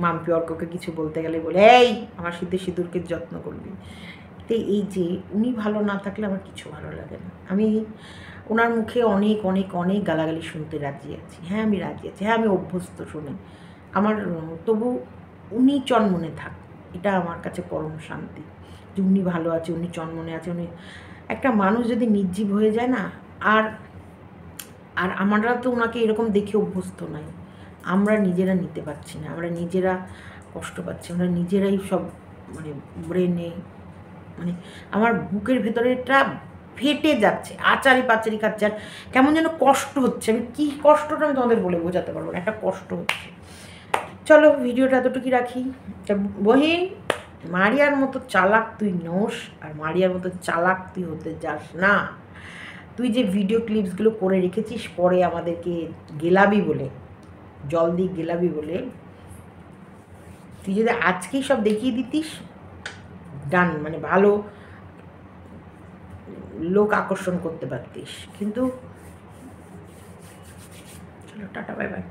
মাম্পি অর্ককে কিছু বলতে গেলে বলে এই আমার শীতের সিঁদুরকে যত্ন করবি। তো এই যে উনি ভালো না থাকলে আমার কিছু ভালো লাগে না। আমি ওনার মুখে অনেক অনেক অনেক গালাগালি শুনতে রাজি আছি, হ্যাঁ আমি রাজি আছি, হ্যাঁ আমি অভ্যস্ত শুনে, আমার তবু উনি চনমনে থাক, এটা আমার কাছে পরম শান্তি, যে উনি ভালো আছে, উনি চনমনে আছে। উনি একটা মানুষ যদি নির্জীব হয়ে যায় না, আর আর আমরা তো ওনাকে এরকম দেখে অভ্যস্ত নাই, আমরা নিজেরা নিতে পারছি না, আমরা নিজেরা কষ্ট পাচ্ছি, আমরা নিজেরাই সব মানে ব্রেনে, মানে আমার বুকের ভেতরেটা ফেটে যাচ্ছে, আচারি পাচারি খাচ্ছে, আর কেমন যেন কষ্ট হচ্ছে, আমি কী কষ্টটা আমি তোমাদের বলে বোঝাতে পারবো না, একটা কষ্ট হচ্ছে। চলো ভিডিওটা এতটুকুই রাখি। বহিন, মারিয়ার মতো চালাক তুই নোস, আর মারিয়ার মতো চালাক তুই হতে যাস না। তুই যে ভিডিও ক্লিপসগুলো করে রেখেছিস পরে আমাদেরকে গেলাবি বলে, জল দিয়ে গেলাবি বলে, তুই যদি আজকেই সব দেখিয়ে দিতিস ডান, মানে ভালো লোক আকর্ষণ করতে পারতিস, কিন্তু চলো টাটা বাই বাই।